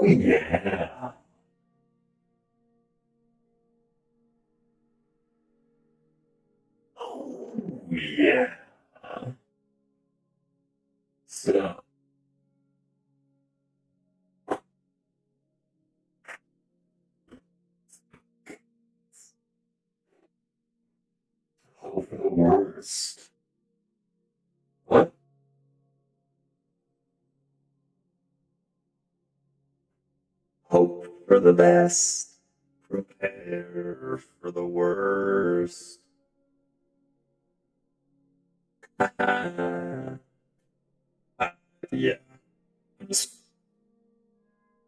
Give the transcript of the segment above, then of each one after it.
yeah. Oh, yeah. So, hope for the worst. What? Hope for the best. Prepare for the worst. Yeah. I'm just,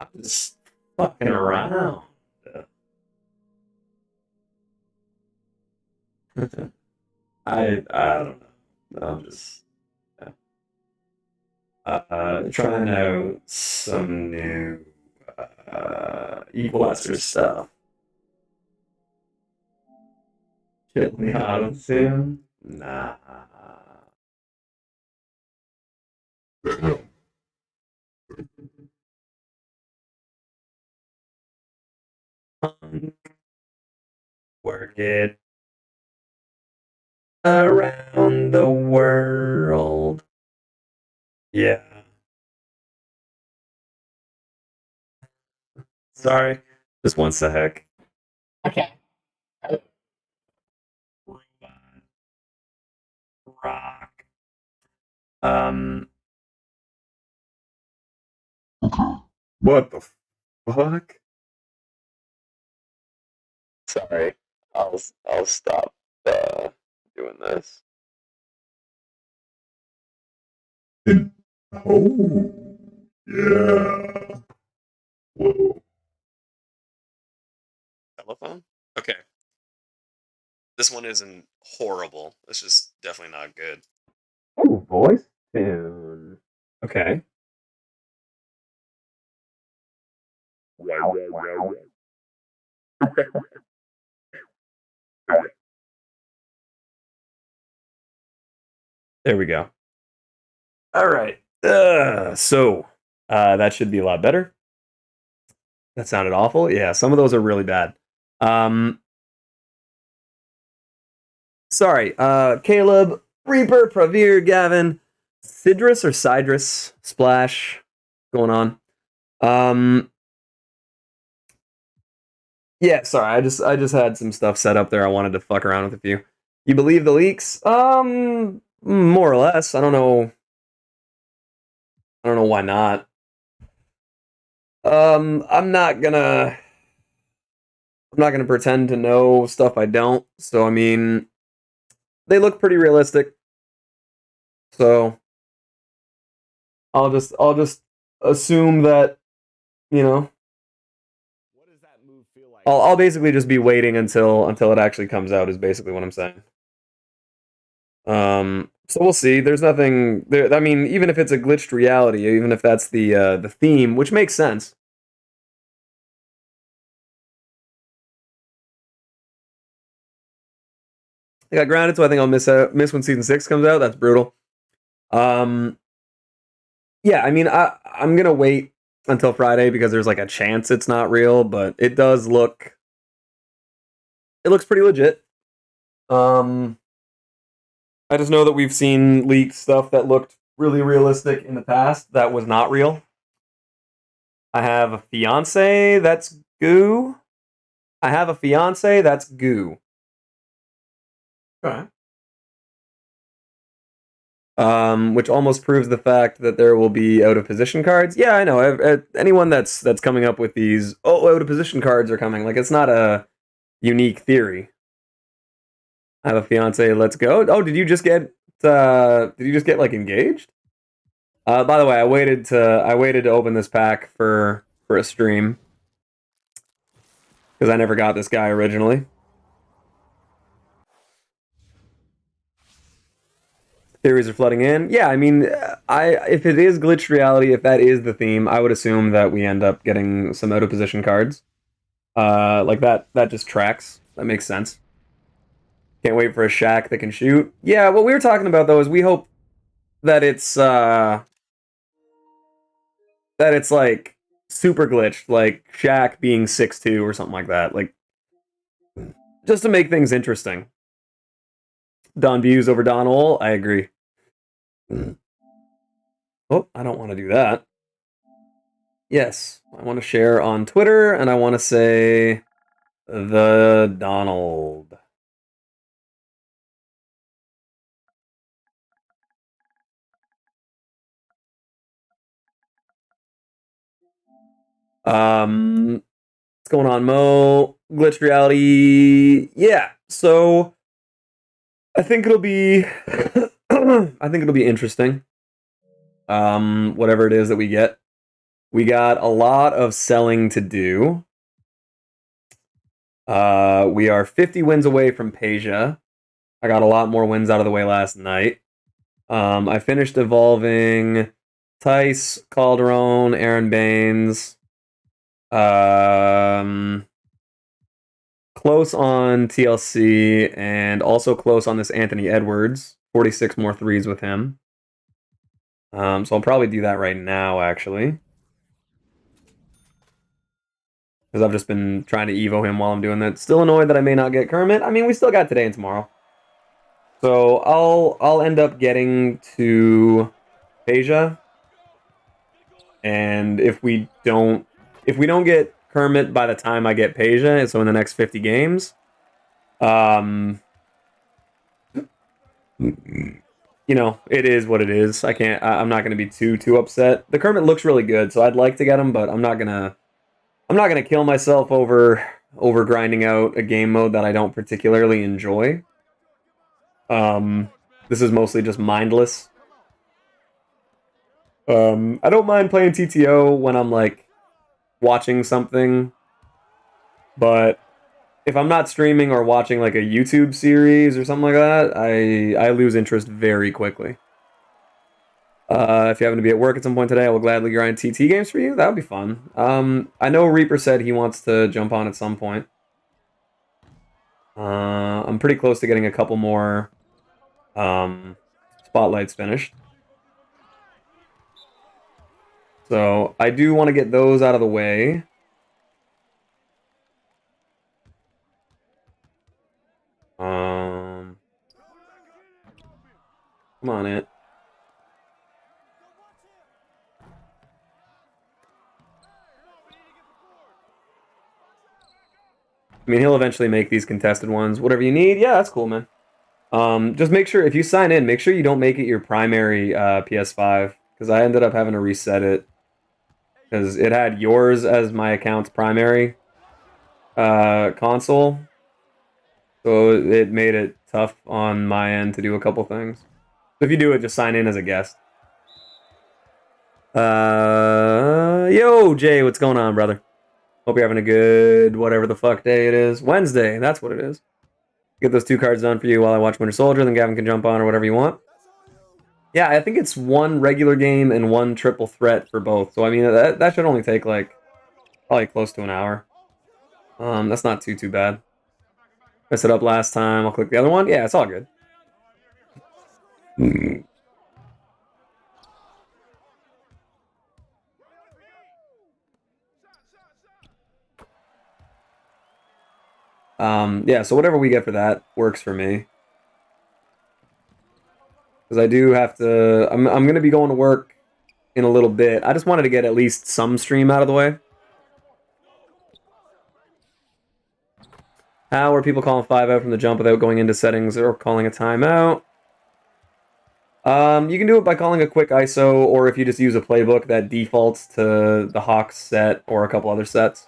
I'm just fucking around. I don't know. I'm just trying out some new Equalizer stuff. Shit me out soon? Nah. Work it around the world. Yeah. Sorry. Just one sec. Okay. Robot. Rock. Um. What the fuck? Sorry. I'll stop doing this. Oh, yeah. Whoa. Telephone? Okay. This one isn't horrible. It's just definitely not good. Oh, voice tune. Okay. There we go. All right. That should be a lot better. That sounded awful. Yeah, some of those are really bad. Sorry. Caleb, Reaper, Pravir, Gavin, Sidrus or Sidrus, Splash, going on. Yeah, sorry. I just had some stuff set up there. I wanted to fuck around with a few. You believe the leaks? More or less. I don't know. I don't know why not. I'm not gonna pretend to know stuff I don't. So I mean, they look pretty realistic. So I'll just assume that, you know, What does that move feel like? I'll basically just be waiting until it actually comes out is basically what I'm saying. So we'll see. There's nothing there. I mean, even if it's a glitched reality, even if that's the theme, which makes sense. I got grounded, so I think I'll miss when season 6 comes out. That's brutal. Yeah, I mean, I'm gonna wait until Friday because there's like a chance it's not real, but it does look. It looks pretty legit. I just know that we've seen leaked stuff that looked really realistic in the past that was not real. I have a fiance that's goo. I have a fiance that's goo. Okay. Which almost proves the fact that there will be out of position cards. Yeah, I know. Anyone that's coming up with these out of position cards are coming. Like it's not a unique theory. I have a fiance. Let's go. Oh, did you just get like engaged? By the way, I waited to open this pack for a stream because I never got this guy originally. Theories are flooding in. Yeah, I mean, if it is glitched reality, if that is the theme, I would assume that we end up getting some out of position cards. Like that just tracks. That makes sense. Can't wait for a shack that can shoot. Yeah, what we were talking about though is we hope that it's like super glitched, like Shaq being 6'2" or something like that. Like, just to make things interesting. Don Views over Don Ol, I agree. Oh, I don't want to do that. Yes, I want to share on Twitter, and I want to say the Donald. What's going on, Mo? Glitched reality. Yeah, so I think it'll be I think it'll be interesting. Whatever it is that we get. We got a lot of selling to do. We are 50 wins away from Peja. I got a lot more wins out of the way last night. I finished evolving Tice, Calderon, Aaron Baines. Close on TLC and also close on this Anthony Edwards. 46 more threes with him. So I'll probably do that right now, actually. Because I've just been trying to Evo him while I'm doing that. Still annoyed that I may not get Kermit. I mean, we still got today and tomorrow. So I'll end up getting to Peja. And if we don't get Kermit by the time I get Peja, so in the next 50 games, you know, it is what it is. I'm not gonna be too upset. The Kermit looks really good, so I'd like to get him, but I'm not gonna kill myself over grinding out a game mode that I don't particularly enjoy. This is mostly just mindless. I don't mind playing TTO when I'm like watching something, but if I'm not streaming or watching like a YouTube series or something like that, I lose interest very quickly. If you happen to be at work at some point today, I will gladly grind TT games for you. That would be fun. I know Reaper said he wants to jump on at some point. I'm pretty close to getting a couple more spotlights finished. So I do want to get those out of the way. Come on, it. I mean, he'll eventually make these contested ones. Whatever you need, yeah, that's cool, man. Just make sure, if you sign in, make sure you don't make it your primary PS5, because I ended up having to reset it, because it had yours as my account's primary console, so it made it tough on my end to do a couple things. So if you do it, just sign in as a guest. Yo, Jay, what's going on, brother? Hope you're having a good whatever the fuck day it is. Wednesday, that's what it is. Get those 2 cards done for you while I watch Winter Soldier, then Gavin can jump on or whatever you want. Yeah, I think it's 1 regular game and 1 triple threat for both. So I mean that should only take like probably close to an hour. That's not too bad. I set up last time. I'll click the other one. Yeah, it's all good. Yeah, so whatever we get for that works for me. Because I do have to... I'm going to be going to work in a little bit. I just wanted to get at least some stream out of the way. How are people calling 5 out from the jump without going into settings or calling a timeout? You can do it by calling a quick ISO, or if you just use a playbook that defaults to the Hawks set or a couple other sets.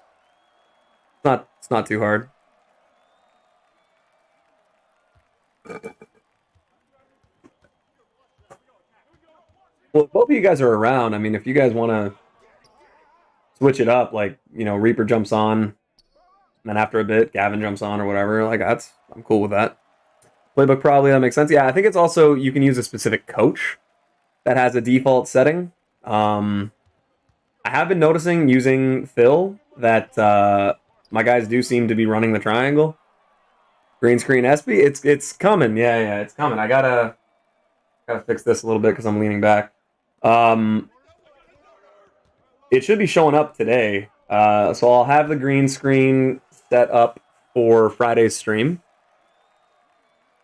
It's not too hard. Well, if both of you guys are around, I mean, if you guys want to switch it up, like, you know, Reaper jumps on, and then after a bit, Gavin jumps on or whatever, like, I'm cool with that. Playbook probably, that makes sense. Yeah, I think it's also, you can use a specific coach that has a default setting. I have been noticing using Phil that my guys do seem to be running the triangle. Green screen SB, it's coming. Yeah, it's coming. I gotta fix this a little bit because I'm leaning back. It should be showing up today. So I'll have the green screen set up for Friday's stream.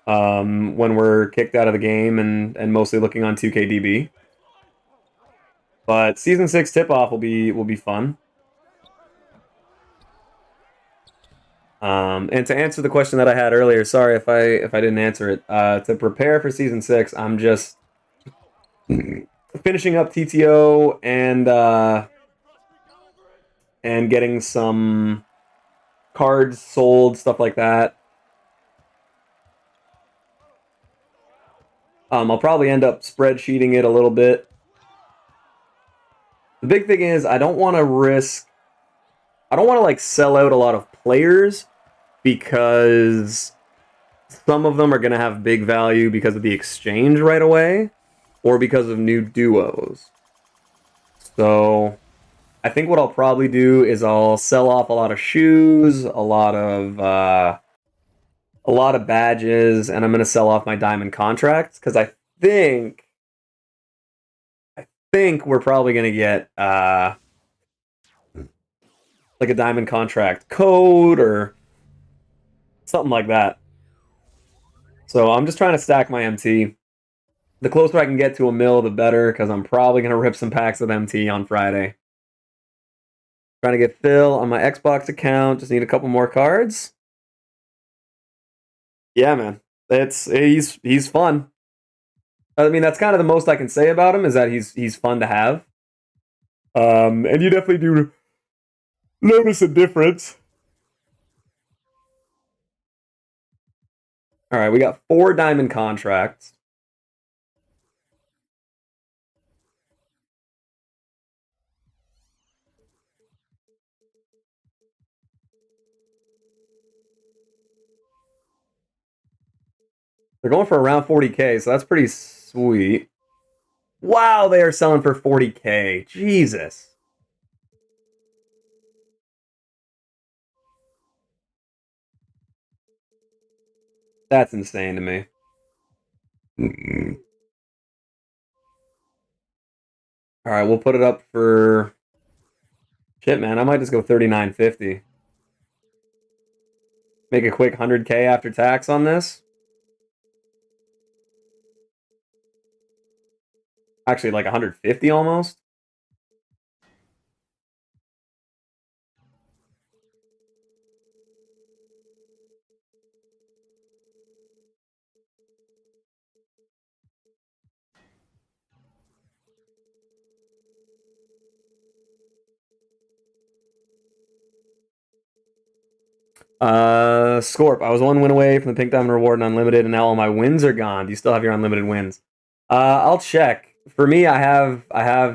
When we're kicked out of the game and mostly looking on 2KDB. But season 6 tip off will be fun. And to answer the question that I had earlier, sorry if I didn't answer it. To prepare for season 6, I'm just finishing up TTO and getting some cards sold, stuff like that. I'll probably end up spreadsheeting it a little bit. The big thing is I don't want to like sell out a lot of players because some of them are going to have big value because of the exchange right away or because of new duos. So I think what I'll probably do is I'll sell off a lot of shoes, a lot of badges, and I'm going to sell off my diamond contracts because I think we're probably going to get like a diamond contract code or something like that. So I'm just trying to stack my MT. The closer I can get to a mill, the better, because I'm probably going to rip some packs of MT on Friday. Trying to get Phil on my Xbox account. Just need a couple more cards. Yeah, man. He's fun. I mean, that's kind of the most I can say about him is that he's fun to have. And you definitely do notice a difference. All right, we got 4 diamond contracts. They're going for around 40K, so that's pretty sweet. Wow, they are selling for 40K. Jesus. That's insane to me. All right, we'll put it up for shit, man. I might just go 39.50. Make a quick 100K after tax on this. Actually, like 150 almost. Scorp, I was 1 win away from the Pink Diamond Reward and Unlimited, and now all my wins are gone. Do you still have your unlimited wins? I'll check. For me, I have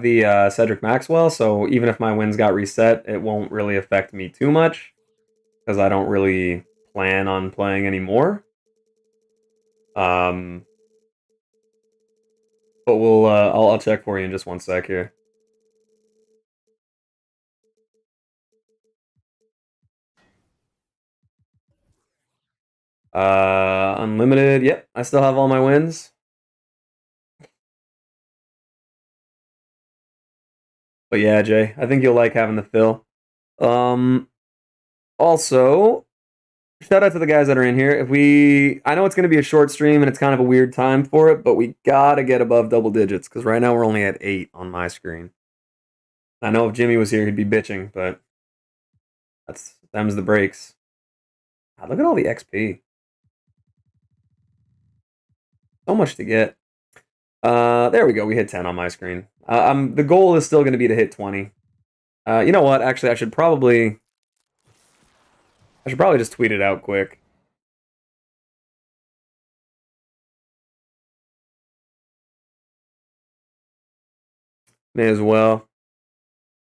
the Cedric Maxwell, so even if my wins got reset, it won't really affect me too much because I don't really plan on playing anymore. But we'll I'll check for you in just 1 sec here. Unlimited. Yep, I still have all my wins. But yeah, Jay, I think you'll like having the fill. Also, shout out to the guys that are in here. I know it's going to be a short stream and it's kind of a weird time for it, but we gotta get above double digits because right now we're only at 8 on my screen. I know if Jimmy was here, he'd be bitching, but them's the breaks. God, look at all the XP. So much to get. There we go. We hit 10 on my screen. The goal is still going to be to hit 20. You know what? Actually, I should probably just tweet it out quick. May as well.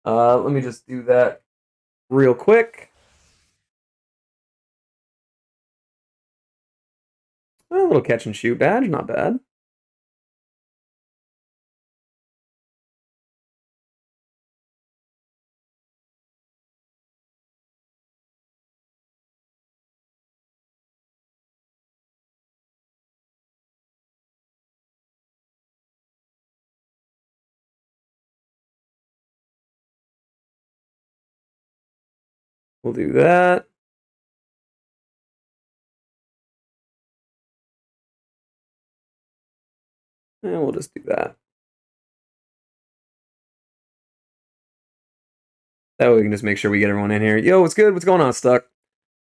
Let me just do that real quick. A little catch and shoot badge, not bad. We'll do that. And we'll just do that. That way we can just make sure we get everyone in here. Yo, what's good? What's going on, Stuck?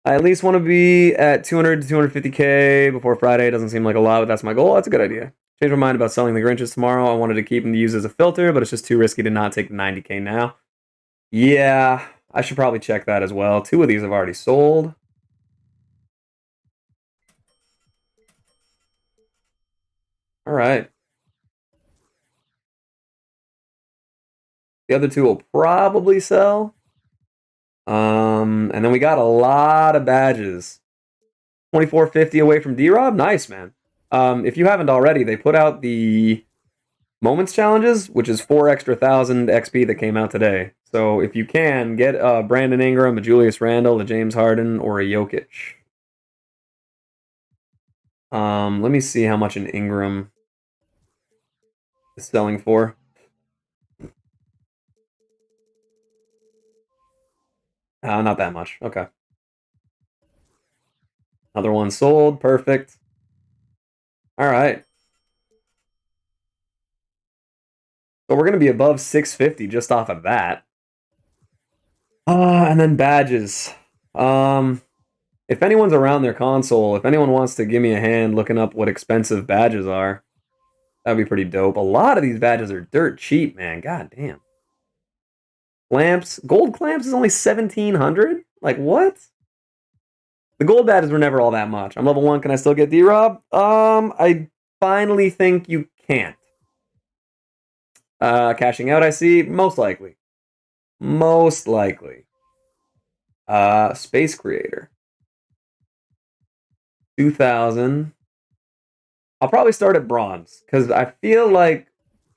I at least want to be at 200 to 250K before Friday. Doesn't seem like a lot, but that's my goal. That's a good idea. Changed my mind about selling the Grinches tomorrow. I wanted to keep them to use as a filter, but it's just too risky to not take the 90K now. Yeah, I should probably check that as well. 2 of these have already sold. All right. The other 2 will probably sell. And then we got a lot of badges. 2450 away from D-Rob. Nice, man. If you haven't already, they put out the Moments challenges, which is 4 extra 1,000 XP that came out today. So if you can, get a Brandon Ingram, a Julius Randle, a James Harden, or a Jokic. Let me see how much an Ingram is selling for. Not that much. Okay. Another one sold. Perfect. All right. So we're going to be above 650 just off of that. And then badges. If anyone's around their console, if anyone wants to give me a hand looking up what expensive badges are, that'd be pretty dope. A lot of these badges are dirt cheap, man. God damn. Clamps. Gold clamps is only 1,700? Like, what? The gold badges were never all that much. I'm level 1. Can I still get D-Rob? I finally think you can't. Cashing out, I see. Most likely. Most likely. Space Creator. 2,000. I'll probably start at bronze because I feel like.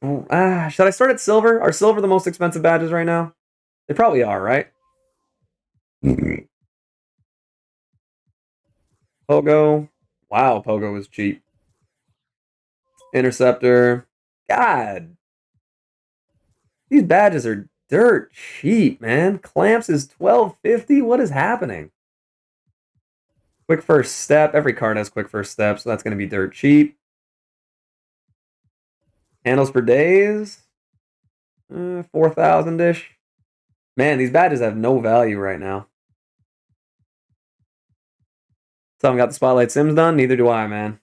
Should I start at silver? Are silver the most expensive badges right now? They probably are, right? Pogo. Wow, Pogo is cheap. Interceptor. God. These badges are dirt cheap, man. Clamps is 1,250. What is happening? Quick first step. Every card has quick first step, so that's going to be dirt cheap. Handles per days. 4,000-ish. Man, these badges have no value right now. Some got the Spotlight Sims done. Neither do I, man.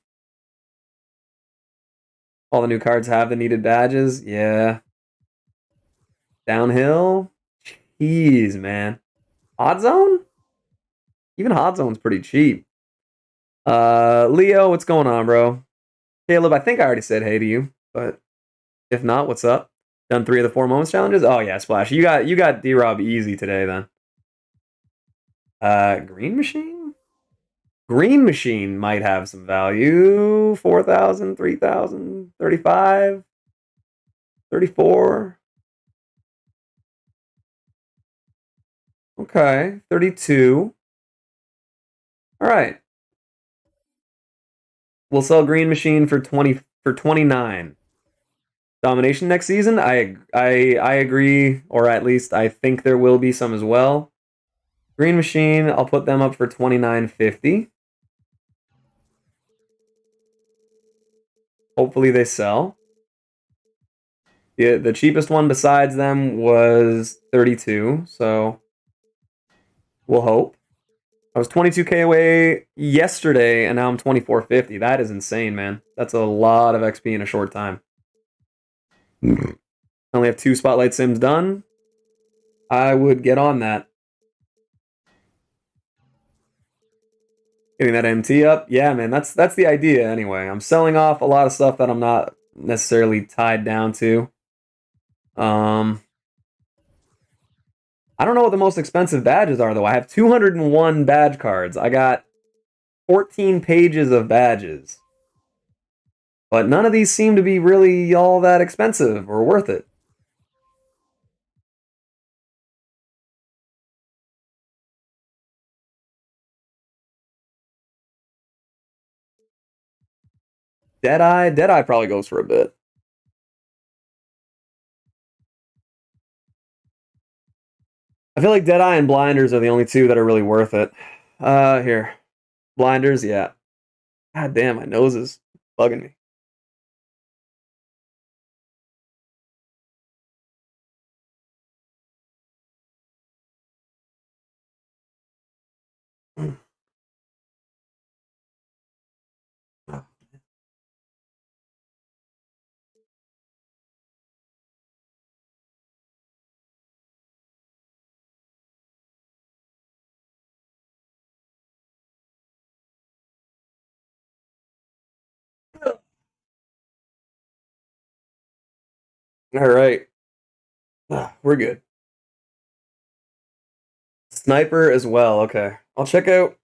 All the new cards have the needed badges. Yeah. Downhill. Jeez, man. Hot Zone? Even Hot Zone's pretty cheap. Leo, what's going on, bro? Caleb, I think I already said hey to you, but if not, what's up? Done 3 of the 4 moments challenges? Oh yeah, Splash. You got D-Rob easy today then. Green Machine? Green Machine might have some value. 4,000, 3,000, 35, 34. Okay, 32. All right. We'll sell Green Machine for 29. Domination next season? I agree, or at least I think there will be some as well. Green Machine, I'll put them up for 29.50. Hopefully they sell. The cheapest one besides them was 32, so we'll hope. I was 22K away yesterday, and now I'm 2450. That is insane, man. That's a lot of XP in a short time. I only have 2 Spotlight Sims done. I would get on that. Getting that MT up? Yeah, man, that's the idea anyway. I'm selling off a lot of stuff that I'm not necessarily tied down to. I don't know what the most expensive badges are, though. I have 201 badge cards. I got 14 pages of badges. But none of these seem to be really all that expensive or worth it. Deadeye probably goes for a bit. I feel like Deadeye and Blinders are the only two that are really worth it. Here. Blinders, yeah. God damn, my nose is bugging me. All right. We're good. Sniper as well. Okay. I'll check out.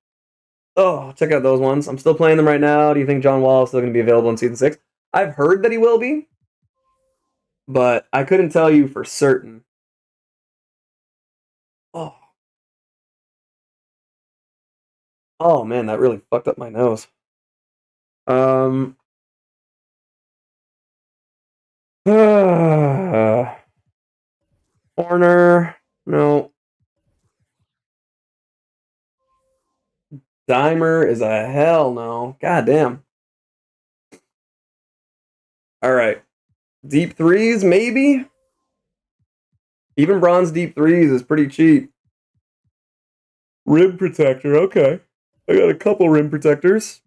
Oh, I'll check out those ones. I'm still playing them right now. Do you think John Wall is still going to be available in season 6? I've heard that he will be, but I couldn't tell you for certain. Oh. Oh man, that really fucked up my nose. Um Corner. No. Dimer is a hell no. God damn. All right. Deep threes, maybe? Even bronze deep threes is pretty cheap. Rim protector, okay. I got a couple rim protectors.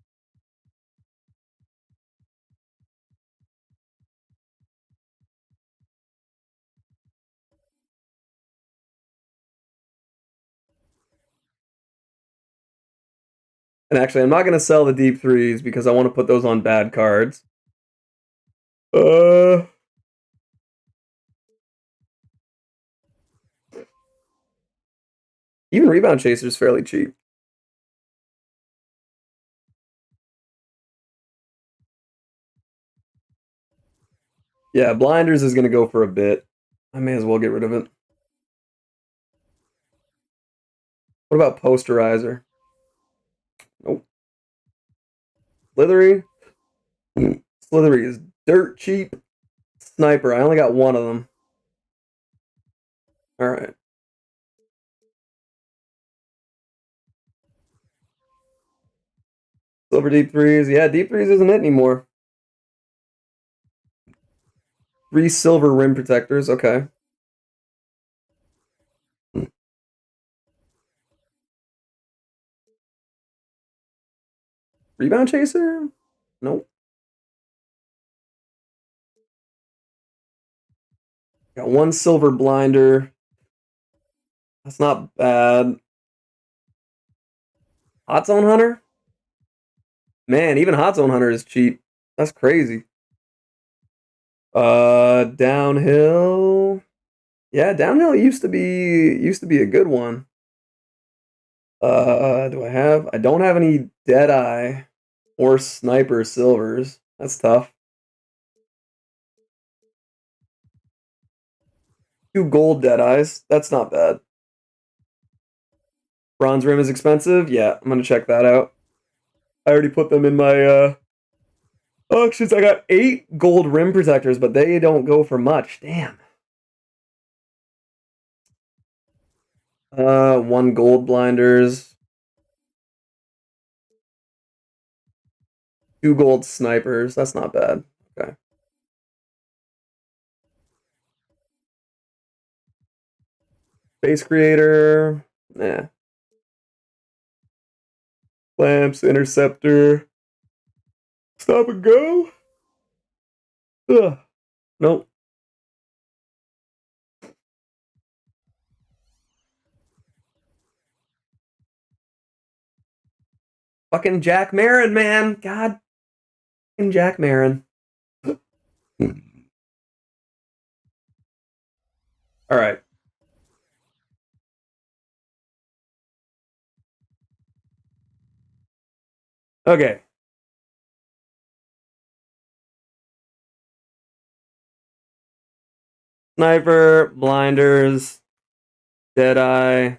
And actually, I'm not going to sell the deep threes because I want to put those on bad cards. Uh, Even rebound chaser's fairly cheap. Yeah, blinders is going to go for a bit. I may as well get rid of it. What about posterizer? Nope. Slithery. Slithery is dirt cheap. Sniper. I only got one of them. All right. Silver deep threes. Yeah, deep threes isn't it anymore. 3 silver rim protectors. Okay. Rebound chaser? Nope. Got 1 silver blinder. That's not bad. Hot zone hunter? Man, even hot zone hunter is cheap. That's crazy. Downhill. Yeah, downhill used to be a good one. Do I have? I don't have any Deadeye or Sniper silvers. That's tough. 2 gold Deadeyes. That's not bad. Bronze rim is expensive. Yeah, I'm gonna check that out. I already put them in my auctions. I got 8 gold rim protectors, but they don't go for much. Damn. 1 gold blinders. 2 gold snipers. That's not bad. Okay. Base creator. Nah. Lamps, interceptor. Stop and go. Ugh. Nope. Fucking Jack Marin, man. God. Fucking Jack Marin. All right. Okay. Sniper, blinders, Deadeye.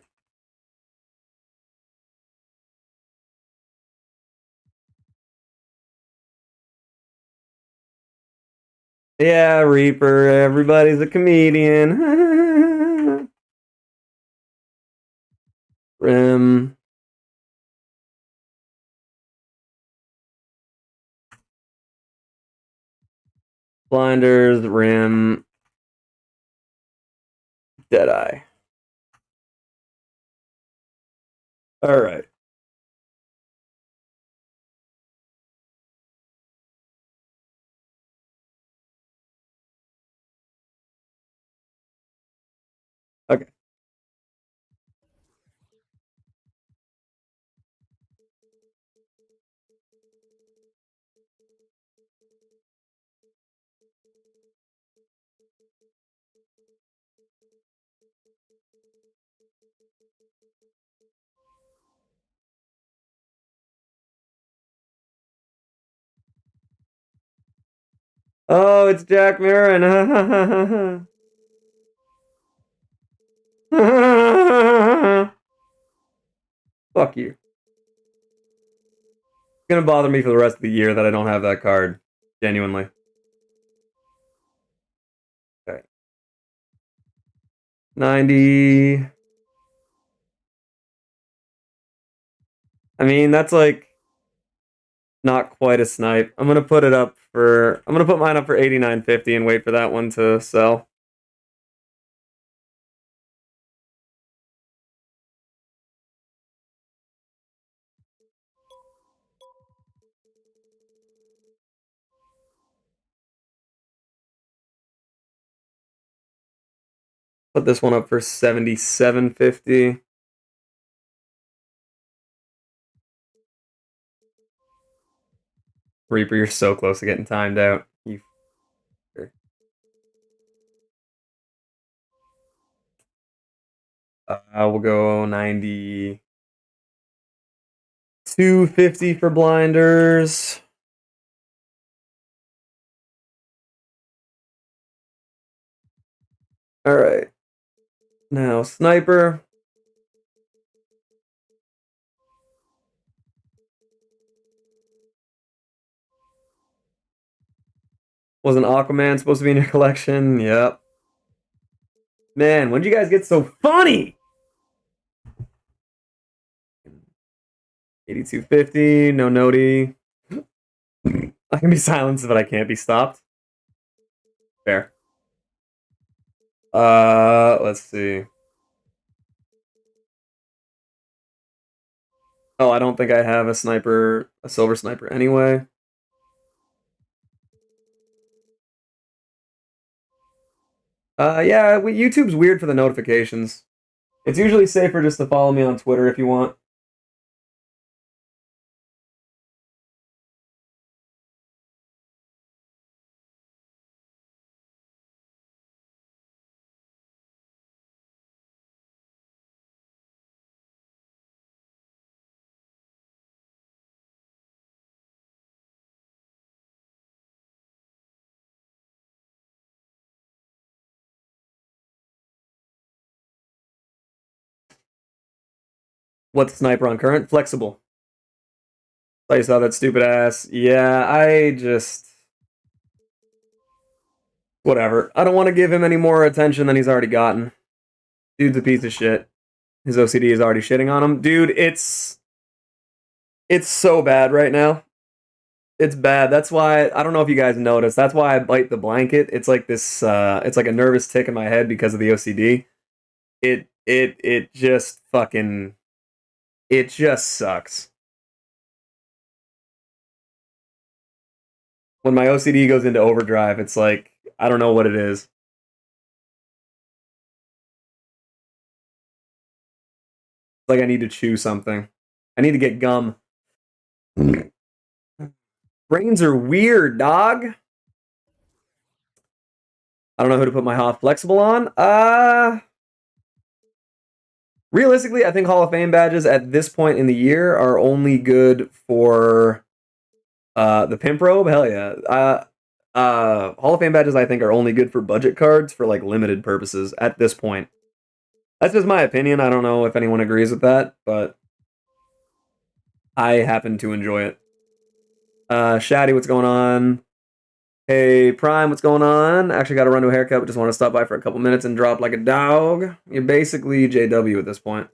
Yeah, Reaper. Everybody's a comedian. Rim. Blinders, rim, Deadeye. All right. Okay. Oh, it's Jack Marin. Fuck you. It's gonna bother me for the rest of the year that I don't have that card. Genuinely. Okay. 90. I mean, that's like not quite a snipe. I'm gonna put mine up for 89.50 and wait for that one to sell. Put this one up for 77.50. Reaper, you're so close to getting timed out. You. We'll go 90. 250 for blinders. All right. Now sniper. Wasn't Aquaman supposed to be in your collection? Yep. Man, when did you guys get so funny? 82.50, no noti. I can be silenced, but I can't be stopped. Fair. Let's see. Oh, I don't think I have a silver sniper anyway. Yeah, YouTube's weird for the notifications. It's usually safer just to follow me on Twitter if you want. What's sniper on current? Flexible. I saw that stupid ass. Yeah, I just. Whatever. I don't want to give him any more attention than he's already gotten. Dude's a piece of shit. His OCD is already shitting on him. Dude, it's so bad right now. It's bad. That's why I don't know if you guys noticed. That's why I bite the blanket. It's like this it's like a nervous tick in my head because of the OCD. It just fucking it just sucks. When my OCD goes into overdrive, it's like I don't know what it is. It's like I need to chew something. I need to get gum. Brains are weird, dog. I don't know who to put my Hoth Flexible on. Realistically, I think Hall of Fame badges at this point in the year are only good for the Pimp Robe. Hell yeah. Hall of Fame badges I think are only good for budget cards for like limited purposes at this point. That's just my opinion. I don't know if anyone agrees with that, but I happen to enjoy it. Shaddy, what's going on? Hey, Prime, what's going on? Actually got to run to a haircut, but just want to stop by for a couple minutes and drop like a dog. You're basically JW at this point.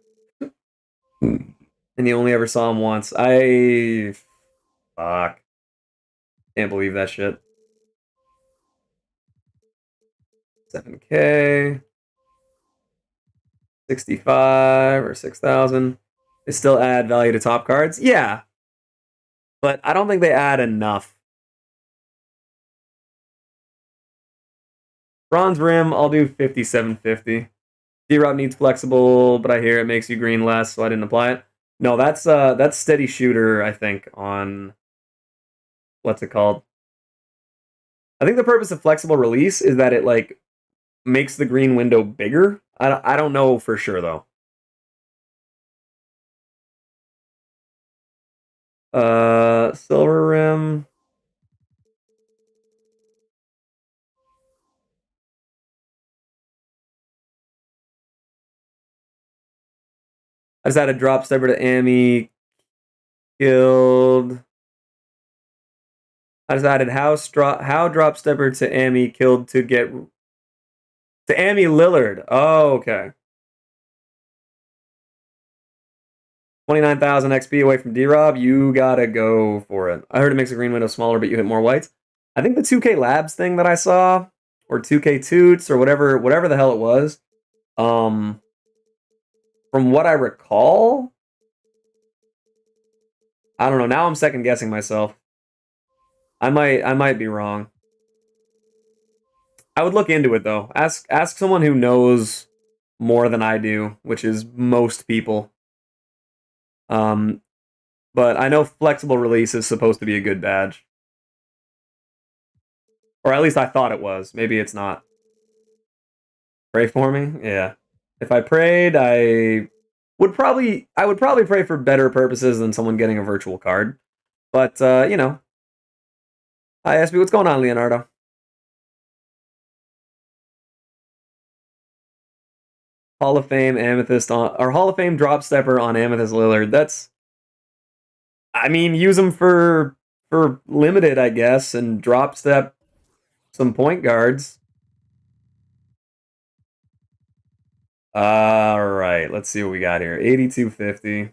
And you only ever saw him once. Fuck. Can't believe that shit. 7K. 65 or 6,000. They still add value to top cards? Yeah. But I don't think they add enough. Bronze Rim, I'll do 5750. D-Rob needs flexible, but I hear it makes you green less, so I didn't apply it. No, that's steady shooter, I think, on what's it called? I think the purpose of flexible release is that it like makes the green window bigger. I don't know for sure though. Silver Rim. I just added drop stepper to Amy. Killed. I just added how drop stepper to Amy killed to get to Amy Lillard. Oh, okay. 29,000 XP away from D-Rob. You gotta go for it. I heard it makes the green window smaller, but you hit more whites. I think the 2K Labs thing that I saw, or 2K Toots, or whatever the hell it was, from what I recall, I don't know. Now I'm second guessing myself. I might be wrong. I would look into it though. Ask someone who knows more than I do, which is most people. But I know flexible release is supposed to be a good badge. Or at least I thought it was. Maybe it's not. Pray for me? Yeah. If I prayed, I would probably pray for better purposes than someone getting a virtual card. But you know. Hi SB, what's going on, Leonardo? Hall of Fame Amethyst on or Hall of Fame drop stepper on Amethyst Lillard. That's I mean, use them for limited, I guess, and drop step some point guards. All right, let's see what we got here. 8250.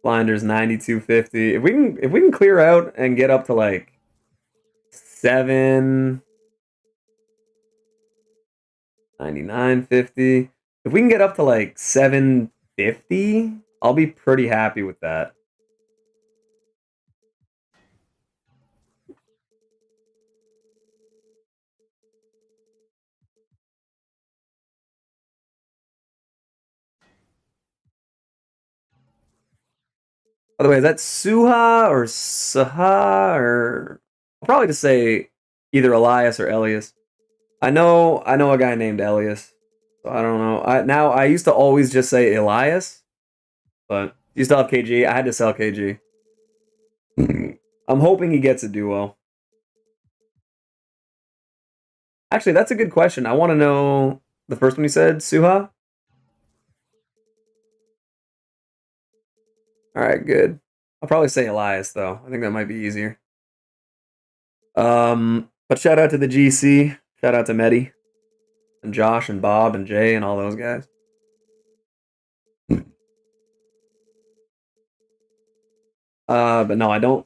Blinders 9250. If we can clear out and get up to like 799.50. If we can get up to like 750, I'll be pretty happy with that. By the way, is that Suha or Saha or I'll probably just say either Elias or Elias. I know a guy named Elias. So I don't know. I used to always just say Elias, but you still have KG. I had to sell KG. I'm hoping he gets a duo. Actually, that's a good question. I want to know the first one you said, Suha. All right, good. I'll probably say Elias though. I think that might be easier. But shout out to the GC. Shout out to Medi and Josh and Bob and Jay and all those guys. But no, I don't.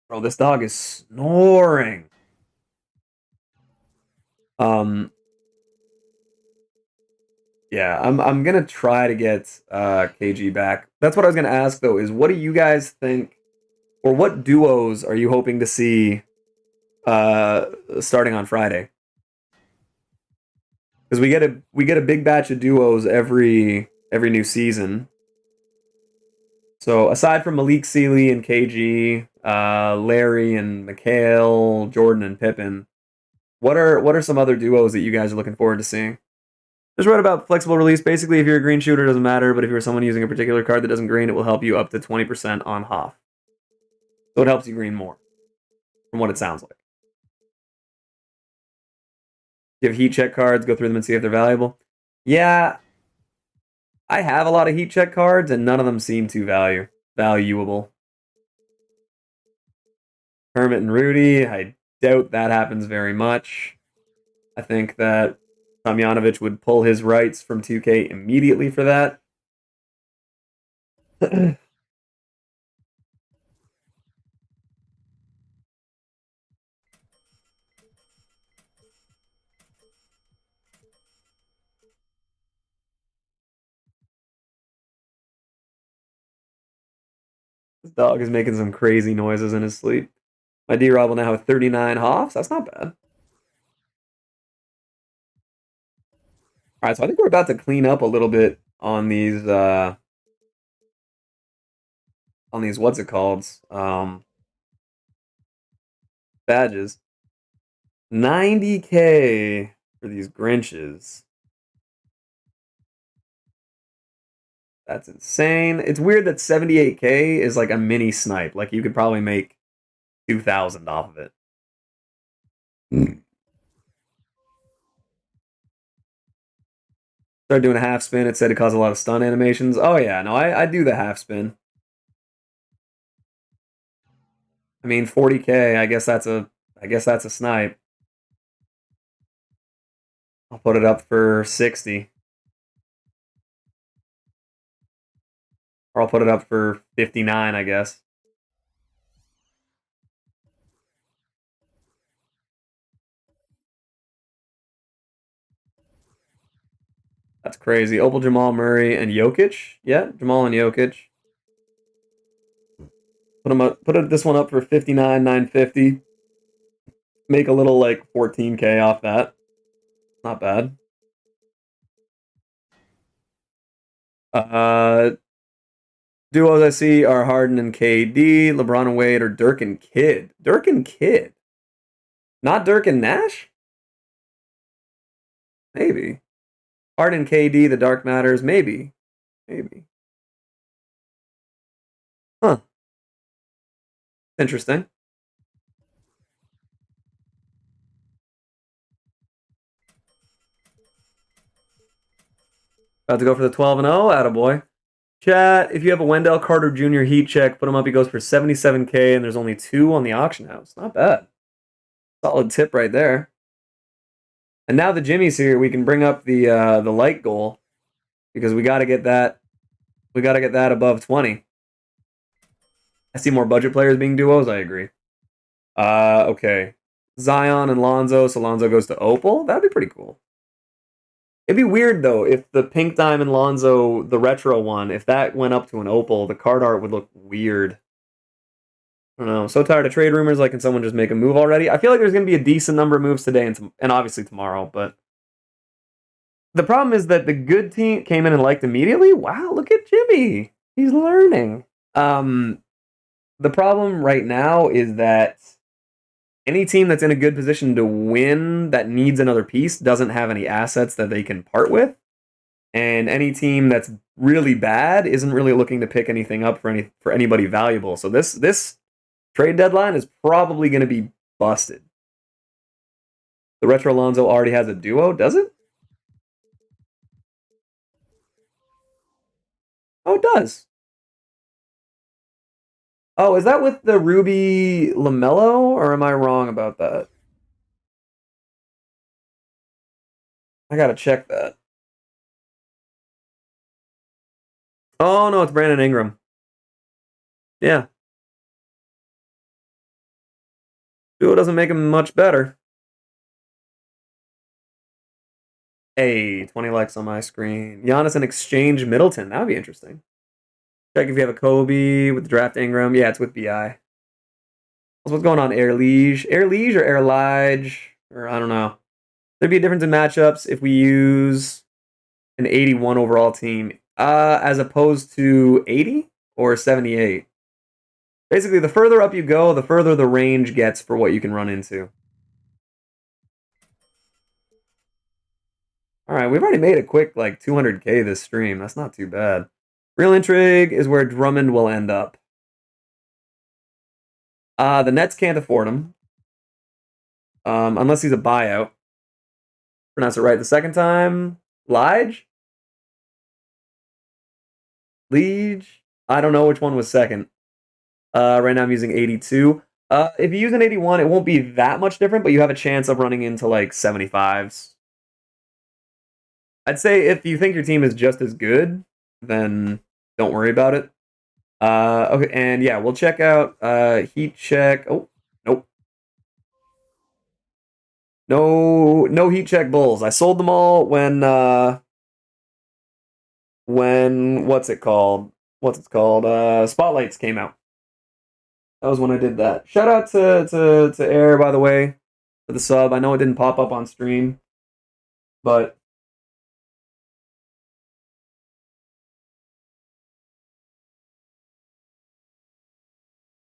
Bro, this dog is snoring. Yeah, I'm gonna try to get KG back. That's what I was gonna ask though, is what do you guys think, or what duos are you hoping to see starting on Friday? Because we get a big batch of duos every new season. So aside from Malik Sealy and KG, Larry and Mikhail, Jordan and Pippin, what are some other duos that you guys are looking forward to seeing? Just read about flexible release. Basically, if you're a green shooter, it doesn't matter. But if you're someone using a particular card that doesn't green, it will help you up to 20% on Hoff. So it helps you green more, from what it sounds like. You have heat check cards, go through them and see if they're valuable. Yeah, I have a lot of heat check cards, and none of them seem too valuable. Kermit and Rudy, I doubt that happens very much. I think that Tomjanovic would pull his rights from 2K immediately for that. This dog is making some crazy noises in his sleep. My D-Rob will now have 39 Hoffs. That's not bad. All right, so I think we're about to clean up a little bit on these what's it called? Badges. 90K for these Grinches. That's insane. It's weird that 78K is like a mini snipe. Like you could probably make 2,000 off of it. Started doing a half spin. It said it caused a lot of stun animations. Oh yeah, no, I do the half spin. I mean 40K. I guess that's a snipe. I'll put it up for 60. Or I'll put it up for 59, I guess. That's crazy. Opal, Jamal Murray, and Jokic. Yeah, Jamal and Jokic. Put this one up for 59,950. Make a little like 14K off that. Not bad. Duos I see are Harden and KD, LeBron and Wade, or Dirk and Kidd. Dirk and Kidd. Not Dirk and Nash? Maybe. Harden, KD, the Dark Matters. Maybe. Maybe. Huh. Interesting. About to go for the 12 and 0. Attaboy. Chat, if you have a Wendell Carter Jr. heat check, put him up. He goes for 77K, and there's only 2 on the auction house. Not bad. Solid tip right there. And now the Jimmy's here, we can bring up the light goal because we got to get that. We got to get that above 20. I see more budget players being duos. I agree. Okay. Zion and Lonzo. So Lonzo goes to Opal. That'd be pretty cool. It'd be weird though if the Pink Diamond Lonzo, the retro one, if that went up to an Opal, the card art would look weird. I don't know. I'm so tired of trade rumors. Like, can someone just make a move already? I feel like there's going to be a decent number of moves today and obviously tomorrow. But the problem is that the good team came in and liked immediately. Wow, look at Jimmy. He's learning. The problem right now is that any team that's in a good position to win that needs another piece doesn't have any assets that they can part with. And any team that's really bad isn't really looking to pick anything up for anybody valuable. So this trade deadline is probably going to be busted. The Retro Lonzo already has a duo, does it? Oh, it does. Oh, is that with the Ruby LaMelo, or am I wrong about that? I gotta check that. Oh, no, it's Brandon Ingram. Yeah. Duo doesn't make him much better. Hey, 20 likes on my screen. Giannis and exchange Middleton. That would be interesting. Check if you have a Kobe with the draft Ingram. Yeah, it's with BI. What's going on, Air Liege? Air Liege or Air Lige? Or I don't know. There'd be a difference in matchups if we use an 81 overall team as opposed to 80 or 78. Basically, the further up you go, the further the range gets for what you can run into. All right, we've already made a quick like 200K this stream. That's not too bad. Real intrigue is where Drummond will end up. The Nets can't afford him. Unless he's a buyout. Pronounce it right the second time. Lige? Liege? I don't know which one was second. Right now I'm using 82. If you use an 81, it won't be that much different, but you have a chance of running into like 75s. I'd say if you think your team is just as good, then don't worry about it. Okay, and yeah, we'll check out heat check. Oh, nope. No heat check bulls. I sold them all when what's it called? Spotlights came out. That was when I did that. Shout out to Air, by the way, for the sub. I know it didn't pop up on stream, but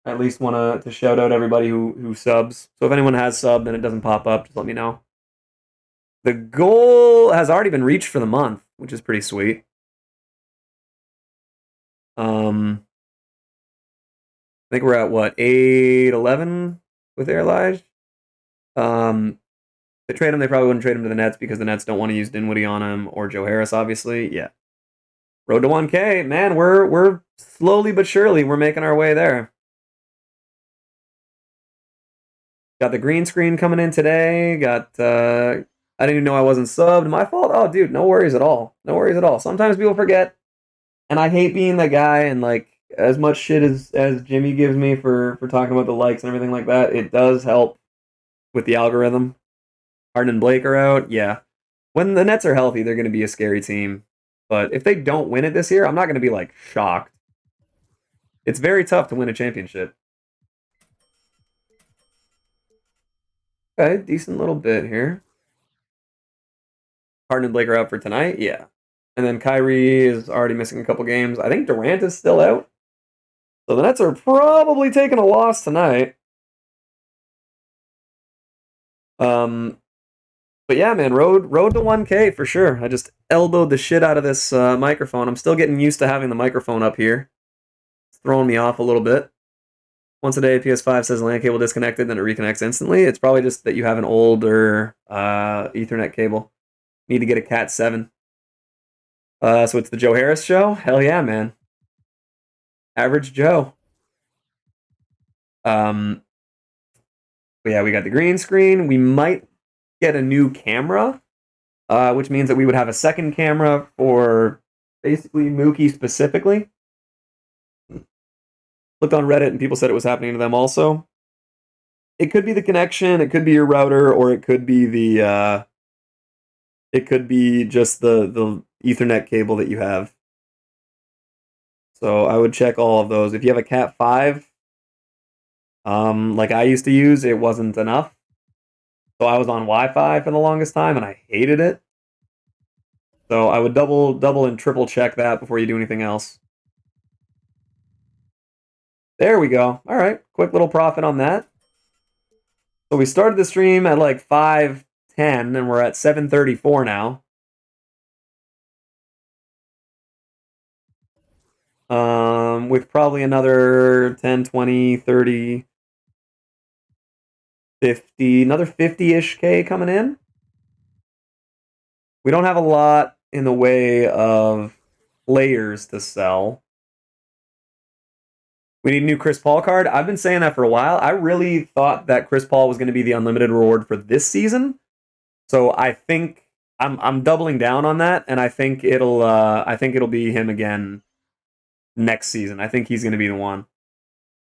I at least want to shout out everybody who subs. So if anyone has subbed and it doesn't pop up, just let me know. The goal has already been reached for the month, which is pretty sweet. I think we're at what 8-11 with Airlige. They trade him. They probably wouldn't trade him to the Nets because the Nets don't want to use Dinwiddie on him or Joe Harris, obviously. Yeah. Road to 1K, man. We're slowly but surely we're making our way there. Got the green screen coming in today. Got I didn't even know I wasn't subbed. My fault. Oh, dude, no worries at all. No worries at all. Sometimes people forget, and I hate being that guy. And like as much shit as Jimmy gives me for talking about the likes and everything like that, it does help with the algorithm. Harden and Blake are out. Yeah, when the Nets are healthy, they're going to be a scary team. But if they don't win it this year, I'm not going to be like shocked. It's very tough to win a championship. Okay, decent little bit here. Harden and Blake are out for tonight. Yeah. And then Kyrie is already missing a couple games. I think Durant is still out. So the Nets are probably taking a loss tonight. But yeah, man, road to 1K for sure. I just elbowed the shit out of this microphone. I'm still getting used to having the microphone up here. It's throwing me off a little bit. Once a day, PS5 says LAN cable disconnected, then it reconnects instantly. It's probably just that you have an older Ethernet cable. Need to get a Cat 7. So it's the Joe Harris show? Hell yeah, man. Average Joe. But yeah, we got the green screen. We might get a new camera, which means that we would have a second camera for basically Mookie specifically. Looked on Reddit and people said it was happening to them also. It could be the connection, it could be your router, or it could be the it could be just the Ethernet cable that you have. So I would check all of those. If you have a Cat 5, like I used to use, it wasn't enough. So I was on Wi-Fi for the longest time and I hated it. So I would double and triple check that before you do anything else. There we go. All right, quick little profit on that. So we started the stream at like 5:10 and we're at 7:34 now. With probably another 10, 20, 30, 50, another 50-ish K coming in. We don't have a lot in the way of players to sell. We need a new Chris Paul card. I've been saying that for a while. I really thought that Chris Paul was going to be the unlimited reward for this season. So I think I'm doubling down on that, and I think it'll be him again next season. I think he's going to be the one.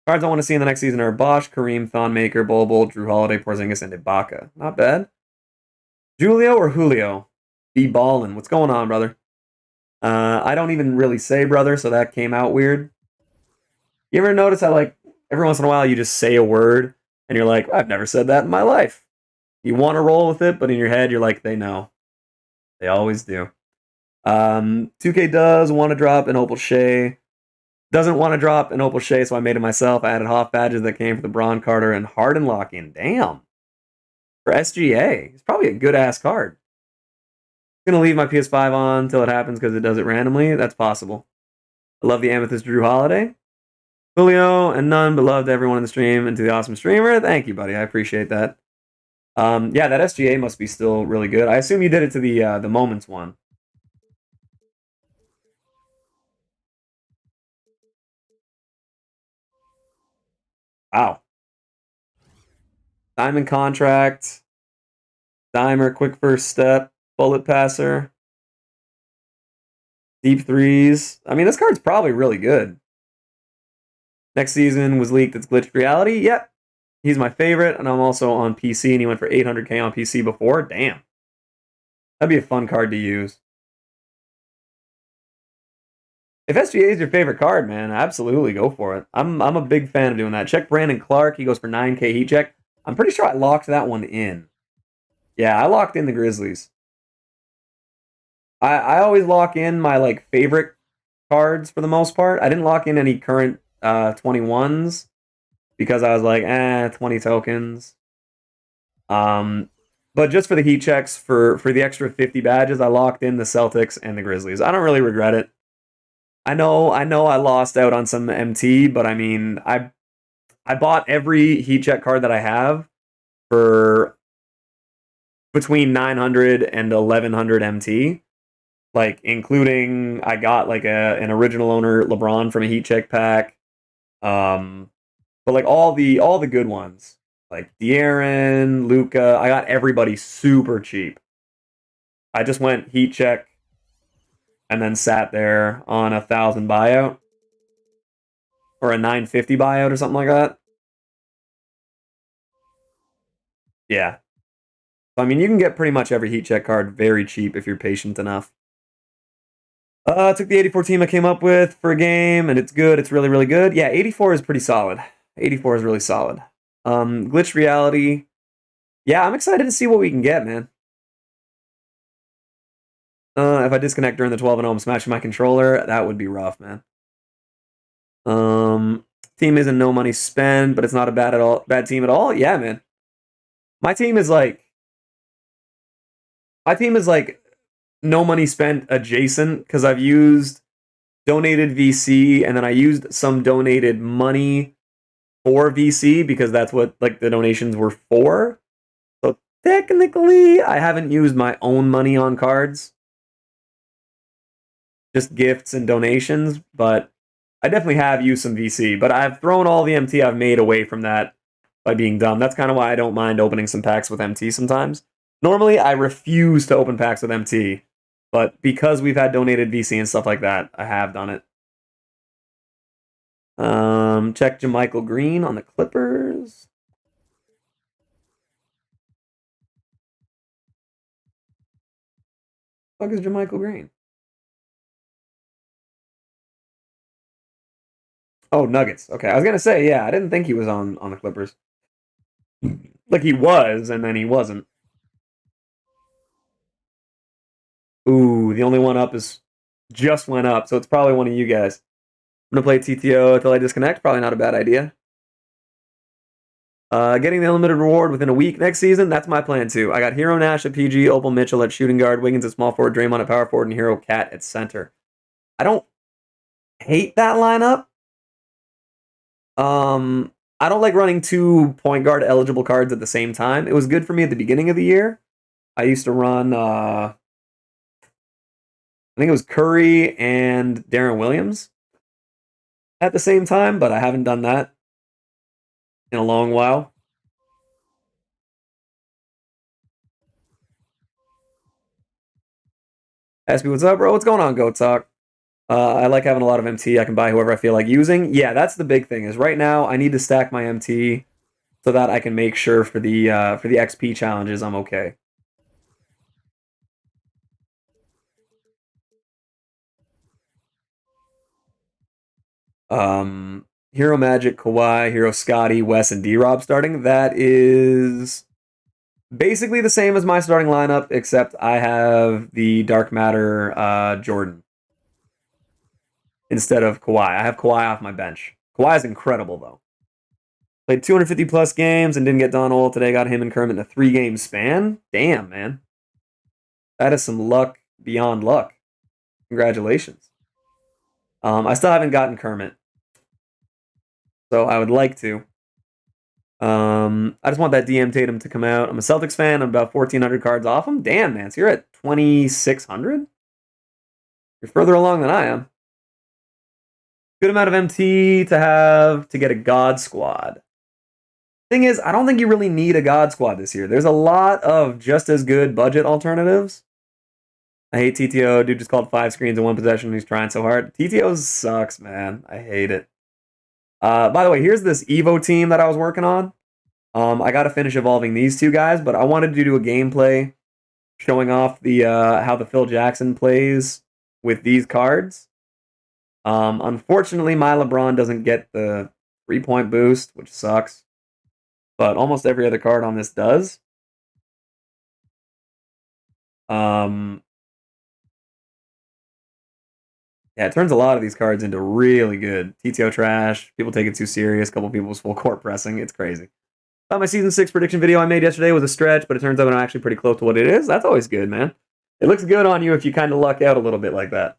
Cards I want to see in the next season are Bosch, Kareem, Thonmaker, Bol, Drew Holiday, Porzingis, and Ibaka. Not bad. Julio or Julio? Be ballin'. What's going on, brother? I don't even really say brother, so that came out weird. You ever notice how, like, every once in a while you just say a word and you're like, I've never said that in my life. You want to roll with it, but in your head you're like, they know. They always do. 2K does want to drop an Opal Shea. Doesn't want to drop an Opal Shea, so I made it myself. I added Hoff badges that came for the Braun Carter and Harden lock-in. Damn. For SGA. It's probably a good-ass card. I'm going to leave my PS5 on until it happens because it does it randomly. That's possible. I love the Amethyst Drew Holiday. Julio and none but love to everyone in the stream and to the awesome streamer. Thank you, buddy. I appreciate that. Yeah, that SGA must be still really good. I assume you did it to the Moments one. Wow. Diamond Contract, Dimer, Quick First Step, Bullet Passer, Deep Threes. I mean, this card's probably really good. Next season was leaked. It's Glitched Reality. Yep. He's my favorite, and I'm also on PC, and he went for 800k on PC before. Damn. That'd be a fun card to use. If SGA is your favorite card, man, absolutely go for it. I'm a big fan of doing that. Check Brandon Clark. He goes for 9k heat check. I'm pretty sure I locked that one in. Yeah, I locked in the Grizzlies. I always lock in my like favorite cards for the most part. I didn't lock in any current 21s because I was like, 20 tokens. But just for the heat checks for the extra 50 badges, I locked in the Celtics and the Grizzlies. I don't really regret it. I know I lost out on some MT, but I mean, I bought every heat check card that I have for between 900 and 1100 MT. Like including I got like an original owner LeBron from a heat check pack. But like all the good ones, like De'Aaron, Luca, I got everybody super cheap. I just went heat check and then sat there on 1,000 buyout or a 950 buyout or something like that. Yeah. So, I mean, you can get pretty much every heat check card very cheap if you're patient enough. Took the 84 team I came up with for a game, and it's good. It's really, really good. Yeah, 84 is pretty solid. 84 is really solid. Glitch Reality. Yeah, I'm excited to see what we can get, man. If I disconnect during the 12 and I'm smashing my controller, that would be rough, man. Team isn't no money spent, but it's not a bad team at all. Yeah, man. My team is like no money spent adjacent because I've used donated VC and then I used some donated money for VC because that's what like the donations were for. So technically, I haven't used my own money on cards. Just gifts and donations, but I definitely have used some VC, but I've thrown all the MT I've made away from that by being dumb. That's kind of why I don't mind opening some packs with MT sometimes. Normally, I refuse to open packs with MT, but because we've had donated VC and stuff like that, I have done it. Check JaMychal Green on the Clippers. What the fuck is JaMychal Green? Oh, Nuggets. Okay, I was gonna say, yeah, I didn't think he was on the Clippers. Like he was, and then he wasn't. Ooh, the only one up is just went up, so it's probably one of you guys. I'm gonna play TTO until I disconnect. Probably not a bad idea. Getting the unlimited reward within a week next season. That's my plan too. I got Hero Nash at PG, Opal Mitchell at shooting guard, Wiggins at small forward, Draymond at power forward, and Hero Cat at center. I don't hate that lineup. I don't like running two point guard eligible cards at the same time. It was good for me at the beginning of the year. I used to run I think it was Curry and Darren Williams at the same time, but I haven't done that in a long while. Ask me what's up, bro. What's going on, Go Talk? I like having a lot of MT. I can buy whoever I feel like using. Yeah, that's the big thing. Is right now I need to stack my MT so that I can make sure for the XP challenges I'm okay. Hero Magic, Kawhi, Hero Scotty, Wes, and D-Rob starting. That is basically the same as my starting lineup, except I have the Dark Matter Jordan instead of Kawhi. I have Kawhi off my bench. Kawhi is incredible, though. Played 250 plus games and didn't get Donald today. Got him and Kermit in a 3-game span. Damn, man. That is some luck beyond luck. Congratulations. I still haven't gotten Kermit. So I would like to. I just want that DM Tatum to come out. I'm a Celtics fan. I'm about 1,400 cards off him. Damn, man. So you're at 2,600? You're further along than I am. Good amount of MT to have to get a God Squad. Thing is, I don't think you really need a God Squad this year. There's a lot of just as good budget alternatives. I hate TTO. Dude just called 5 screens in 1 possession. He's trying so hard. TTO sucks, man. I hate it. By the way, here's this Evo team that I was working on. I got to finish evolving these 2 guys, but I wanted to do a gameplay showing off the how the Phil Jackson plays with these cards. Unfortunately, my LeBron doesn't get the 3-point boost, which sucks. But almost every other card on this does. Yeah, it turns a lot of these cards into really good. TTO trash, people take it too serious, a couple people's full court pressing, it's crazy. My Season 6 prediction video I made yesterday was a stretch, but it turns out I'm actually pretty close to what it is. That's always good, man. It looks good on you if you kind of luck out a little bit like that.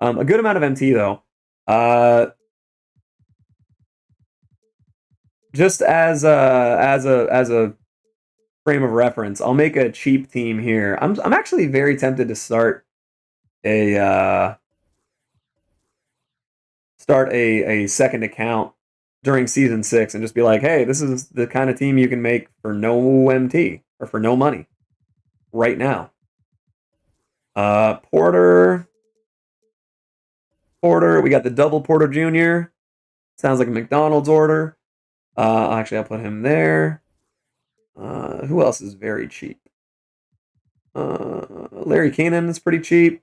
A good amount of MT, though. Just as a frame of reference, I'll make a cheap team here. I'm actually very tempted to start a second account during Season 6 and just be like, hey, this is the kind of team you can make for no MT or for no money right now. Porter, we got the double Porter Jr. Sounds like a McDonald's order. Actually, I'll put him there. Who else is very cheap? Larry Keenan is pretty cheap.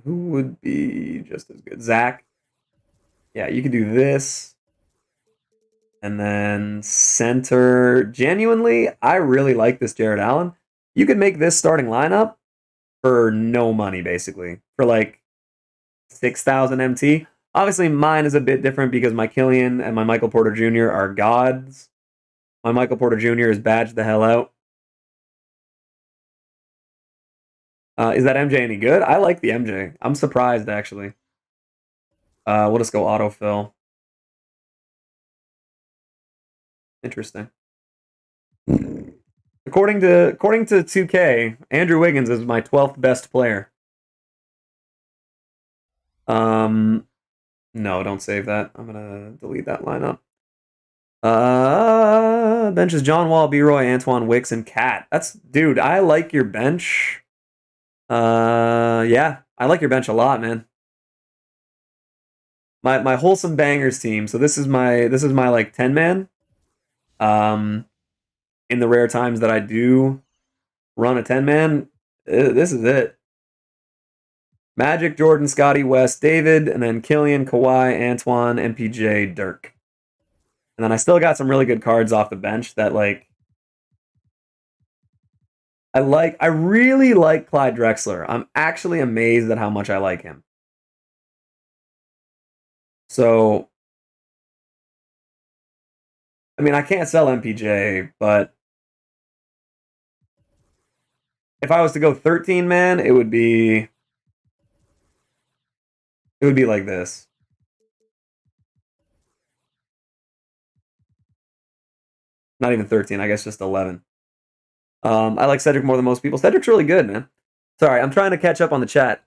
Who would be just as good? Zach. Yeah, you could do this. And then center. Genuinely, I really like this Jared Allen. You could make this starting lineup for no money, basically. For like 6,000 MT. Obviously, mine is a bit different because my Killian and my Michael Porter Jr. are gods. My Michael Porter Jr. is badged the hell out. Is that MJ any good? I like the MJ. I'm surprised, actually. We'll just go autofill. Interesting. According to 2K, Andrew Wiggins is my 12th best player. No, don't save that. I'm gonna delete that lineup. Bench is John Wall, B-Roy, Antoine Wicks, and Cat. Dude, I like your bench. Yeah, I like your bench a lot, man. My wholesome bangers team. So this is my like 10-man. In the rare times that I do run a 10-man, this is it. Magic, Jordan, Scotty, West, David, and then Killian, Kawhi, Antoine, MPJ, Dirk. And then I still got some really good cards off the bench that like I really like Clyde Drexler. I'm actually amazed at how much I like him. So I mean, I can't sell MPJ, but if I was to go 13-man, it would be like this. Not even 13, I guess just 11. I like Cedric more than most people. Cedric's really good, man. Sorry, I'm trying to catch up on the chat.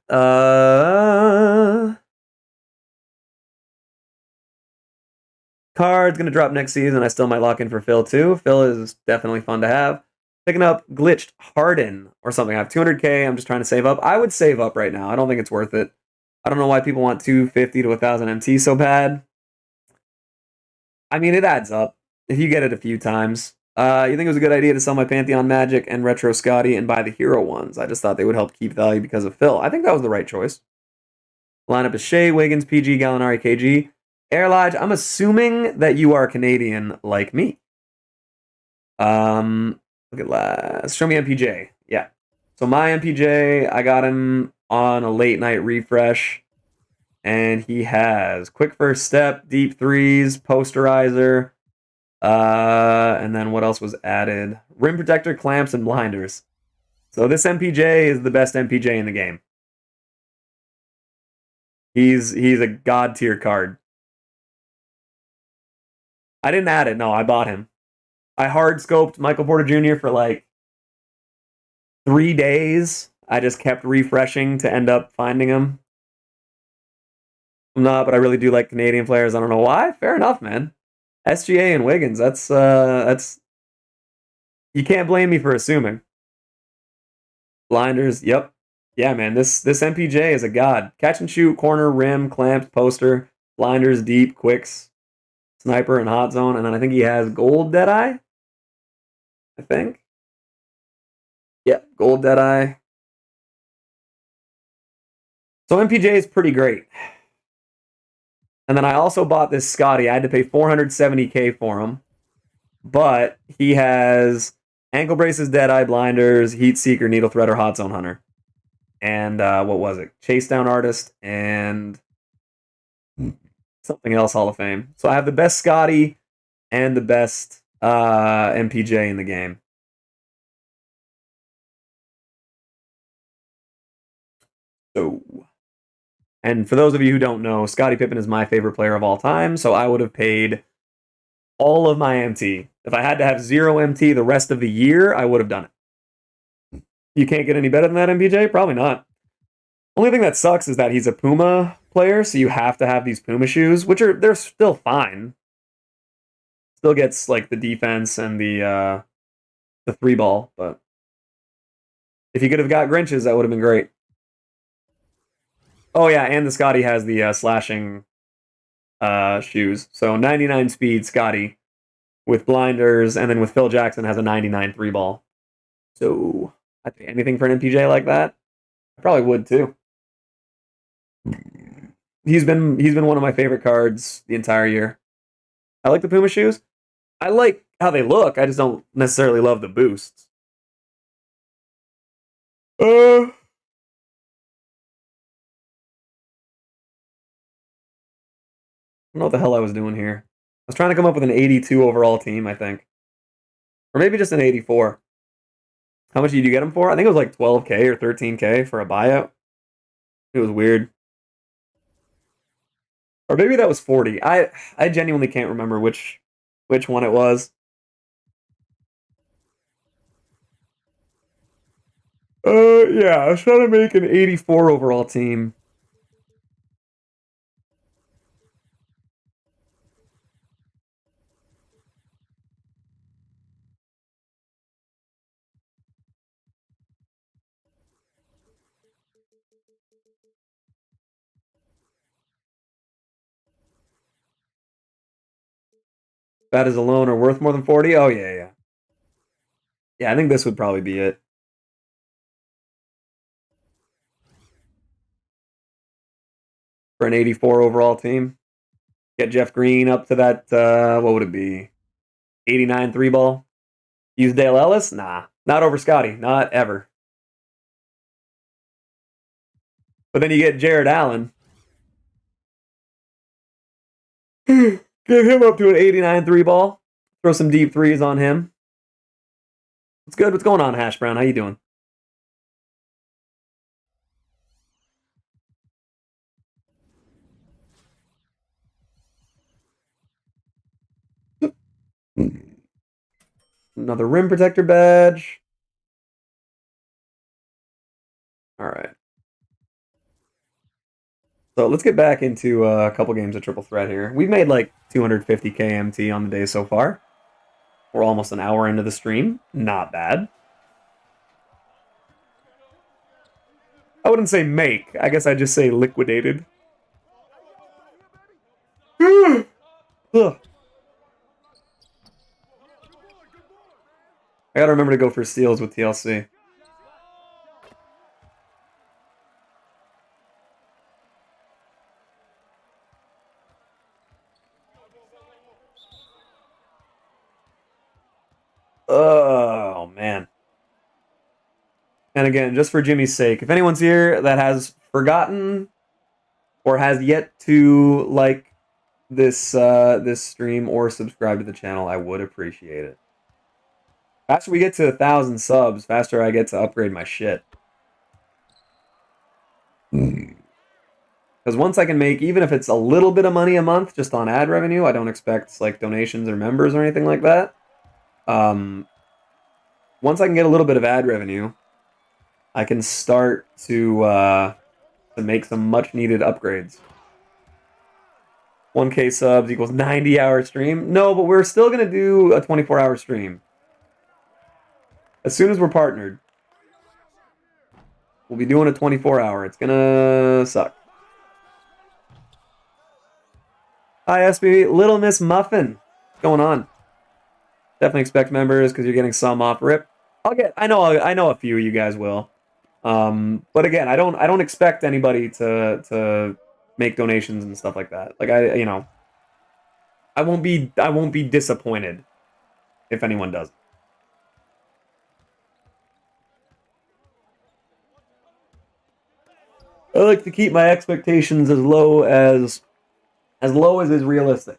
Card's gonna drop next season. I still might lock in for Phil too. Phil is definitely fun to have. Picking up Glitched Harden or something. I have 200K. I'm just trying to save up. I would save up right now. I don't think it's worth it. I don't know why people want 250 to 1,000 MT so bad. I mean, it adds up if you get it a few times. You think it was a good idea to sell my Pantheon Magic and Retro Scotty and buy the Hero ones? I just thought they would help keep value because of Phil. I think that was the right choice. Lineup is Shea, Wiggins, PG, Gallinari, KG. Air Lodge, I'm assuming that you are Canadian like me. Look at last. Show me MPJ. Yeah. So my MPJ, I got him on a late night refresh. And he has quick first step, deep threes, posterizer. And then what else was added? Rim protector, clamps, and blinders. So this MPJ is the best MPJ in the game. He's a god tier card. I didn't add it. No, I bought him. I hard scoped Michael Porter Jr. for like 3 days. I just kept refreshing to end up finding him. I'm not, but I really do like Canadian players. I don't know why. Fair enough, man. SGA and Wiggins. That's you can't blame me for assuming. Blinders. Yep. Yeah, man. This MPJ is a god. Catch and shoot, corner, rim, clamps, poster, blinders, deep, quicks, sniper, and hot zone. And then I think he has gold Deadeye. I think. Yeah, gold Deadeye. So MPJ is pretty great. And then I also bought this Scotty. I had to pay 470K for him. But he has ankle braces, Deadeye, blinders, heat seeker, needle threader, hot zone hunter. And what was it? Chase down artist and something else Hall of Fame. So I have the best Scotty and the best MPJ in the game. So, and for those of you who don't know, Scottie Pippen is my favorite player of all time, so I would have paid all of my MT. If I had to have 0 MT the rest of the year, I would have done it. You can't get any better than that, MPJ? Probably not. Only thing that sucks is that he's a Puma player, so you have to have these Puma shoes, which they're still fine. Still gets like the defense and the 3-ball, but if you could have got Grinches, that would have been great. Oh yeah, and the Scotty has the slashing shoes. So 99 speed Scotty with blinders, and then with Phil Jackson has a 99 3-ball. So I'd pay anything for an MPJ like that. I probably would too. He's been one of my favorite cards the entire year. I like the Puma shoes. I like how they look. I just don't necessarily love the boosts. I don't know what the hell I was doing here. I was trying to come up with an 82 overall team, I think. Or maybe just an 84. How much did you get him for? I think it was like 12K or 13K for a buyout. It was weird. Or maybe that was 40. I genuinely can't remember which one it was. Yeah, I was trying to make an 84 overall team. That is alone or worth more than 40? Oh, yeah. Yeah, I think this would probably be it. For an 84 overall team. Get Jeff Green up to that, what would it be? 89 3-ball. Use Dale Ellis? Nah, not over Scotty. Not ever. But then you get Jared Allen. Get him up to an 89 3-ball. Throw some deep threes on him. What's good? What's going on, Hash Brown? How you doing? Another rim protector badge. All right. So let's get back into a couple games of triple threat here. We've made like 250 KMT on the day so far. We're almost an hour into the stream. Not bad. I wouldn't say make. I guess I'd just say liquidated. Ugh. I gotta remember to go for steals with TLC. Oh, man. And again, just for Jimmy's sake, if anyone's here that has forgotten or has yet to like this this stream or subscribe to the channel, I would appreciate it. Faster we get to 1,000 subs, faster I get to upgrade my shit. Because once I can make, even if it's a little bit of money a month just on ad revenue, I don't expect like donations or members or anything like that. Once I can get a little bit of ad revenue, I can start to make some much needed upgrades. 1K subs equals 90-hour stream. No, but we're still going to do a 24-hour stream. As soon as we're partnered, we'll be doing a 24-hour. It's going to suck. Hi, SB. Little Miss Muffin. What's going on? Definitely expect members because you're getting some off rip. I know a few of you guys will. But again, I don't expect anybody to make donations and stuff like that. Like I won't be disappointed if anyone does. I like to keep my expectations as low as is realistic.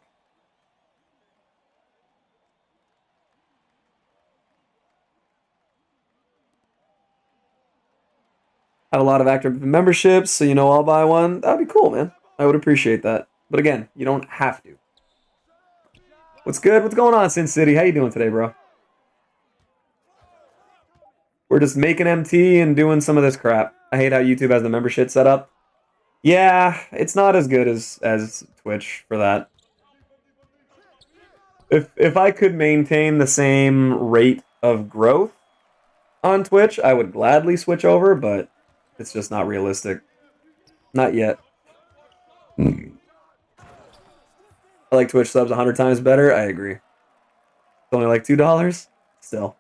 Have a lot of active memberships, so I'll buy one. That'd be cool, man. I would appreciate that. But again, you don't have to. What's good? What's going on, Sin City? How you doing today, bro? We're just making MT and doing some of this crap. I hate how YouTube has the membership set up. Yeah, it's not as good as Twitch for that. If I could maintain the same rate of growth on Twitch, I would gladly switch over, but it's just not realistic. Not yet. I like Twitch subs 100 times better. I agree. It's only like $2. Still.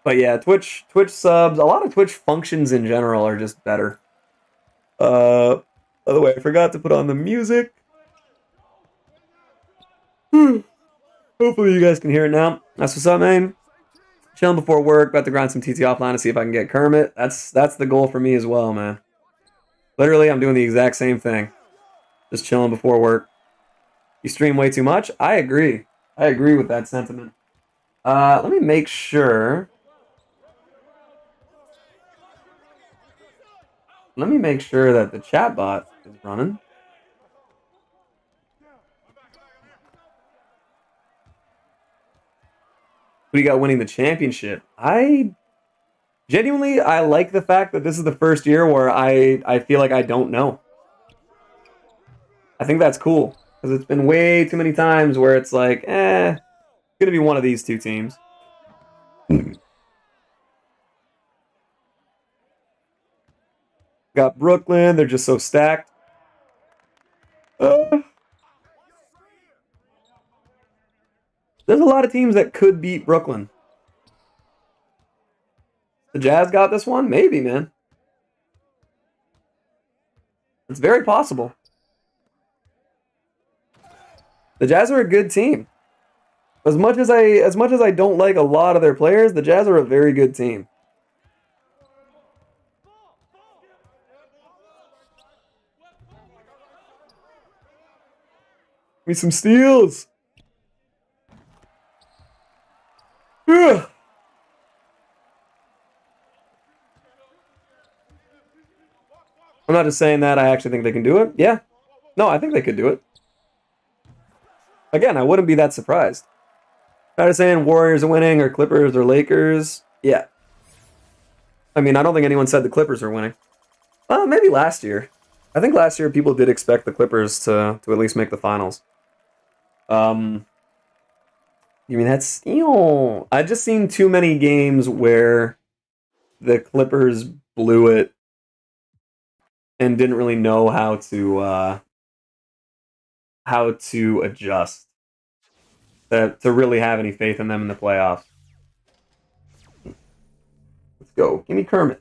But yeah, Twitch subs, a lot of Twitch functions in general are just better. By the way, I forgot to put on the music. Hopefully you guys can hear it now. That's what's up, man. Chilling before work, about to grind some TT offline to see if I can get Kermit. That's the goal for me as well, man. Literally, I'm doing the exact same thing. Just chilling before work. You stream way too much? I agree. I agree with that sentiment. Let me make sure. Let me make sure that the chatbot is running. Who do you got winning the championship? I like the fact that this is the first year where I feel like I don't know. I think that's cool because it's been way too many times where it's like, it's gonna be one of these two teams. Got Brooklyn. They're just so stacked. There's a lot of teams that could beat Brooklyn. The Jazz got this one? Maybe, man. It's very possible. The Jazz are a good team. As much as I don't like a lot of their players, the Jazz are a very good team. Give me some steals. Ugh. I'm not just saying that. I actually think they can do it. Yeah. No, I think they could do it. Again, I wouldn't be that surprised. Not just saying Warriors are winning or Clippers or Lakers. Yeah. I mean, I don't think anyone said the Clippers are winning. Well, maybe last year. I think last year people did expect the Clippers to at least make the finals. You mean that's I've just seen too many games where the Clippers blew it and didn't really know how to adjust to really have any faith in them in the playoffs. Let's go. Give me Kermit.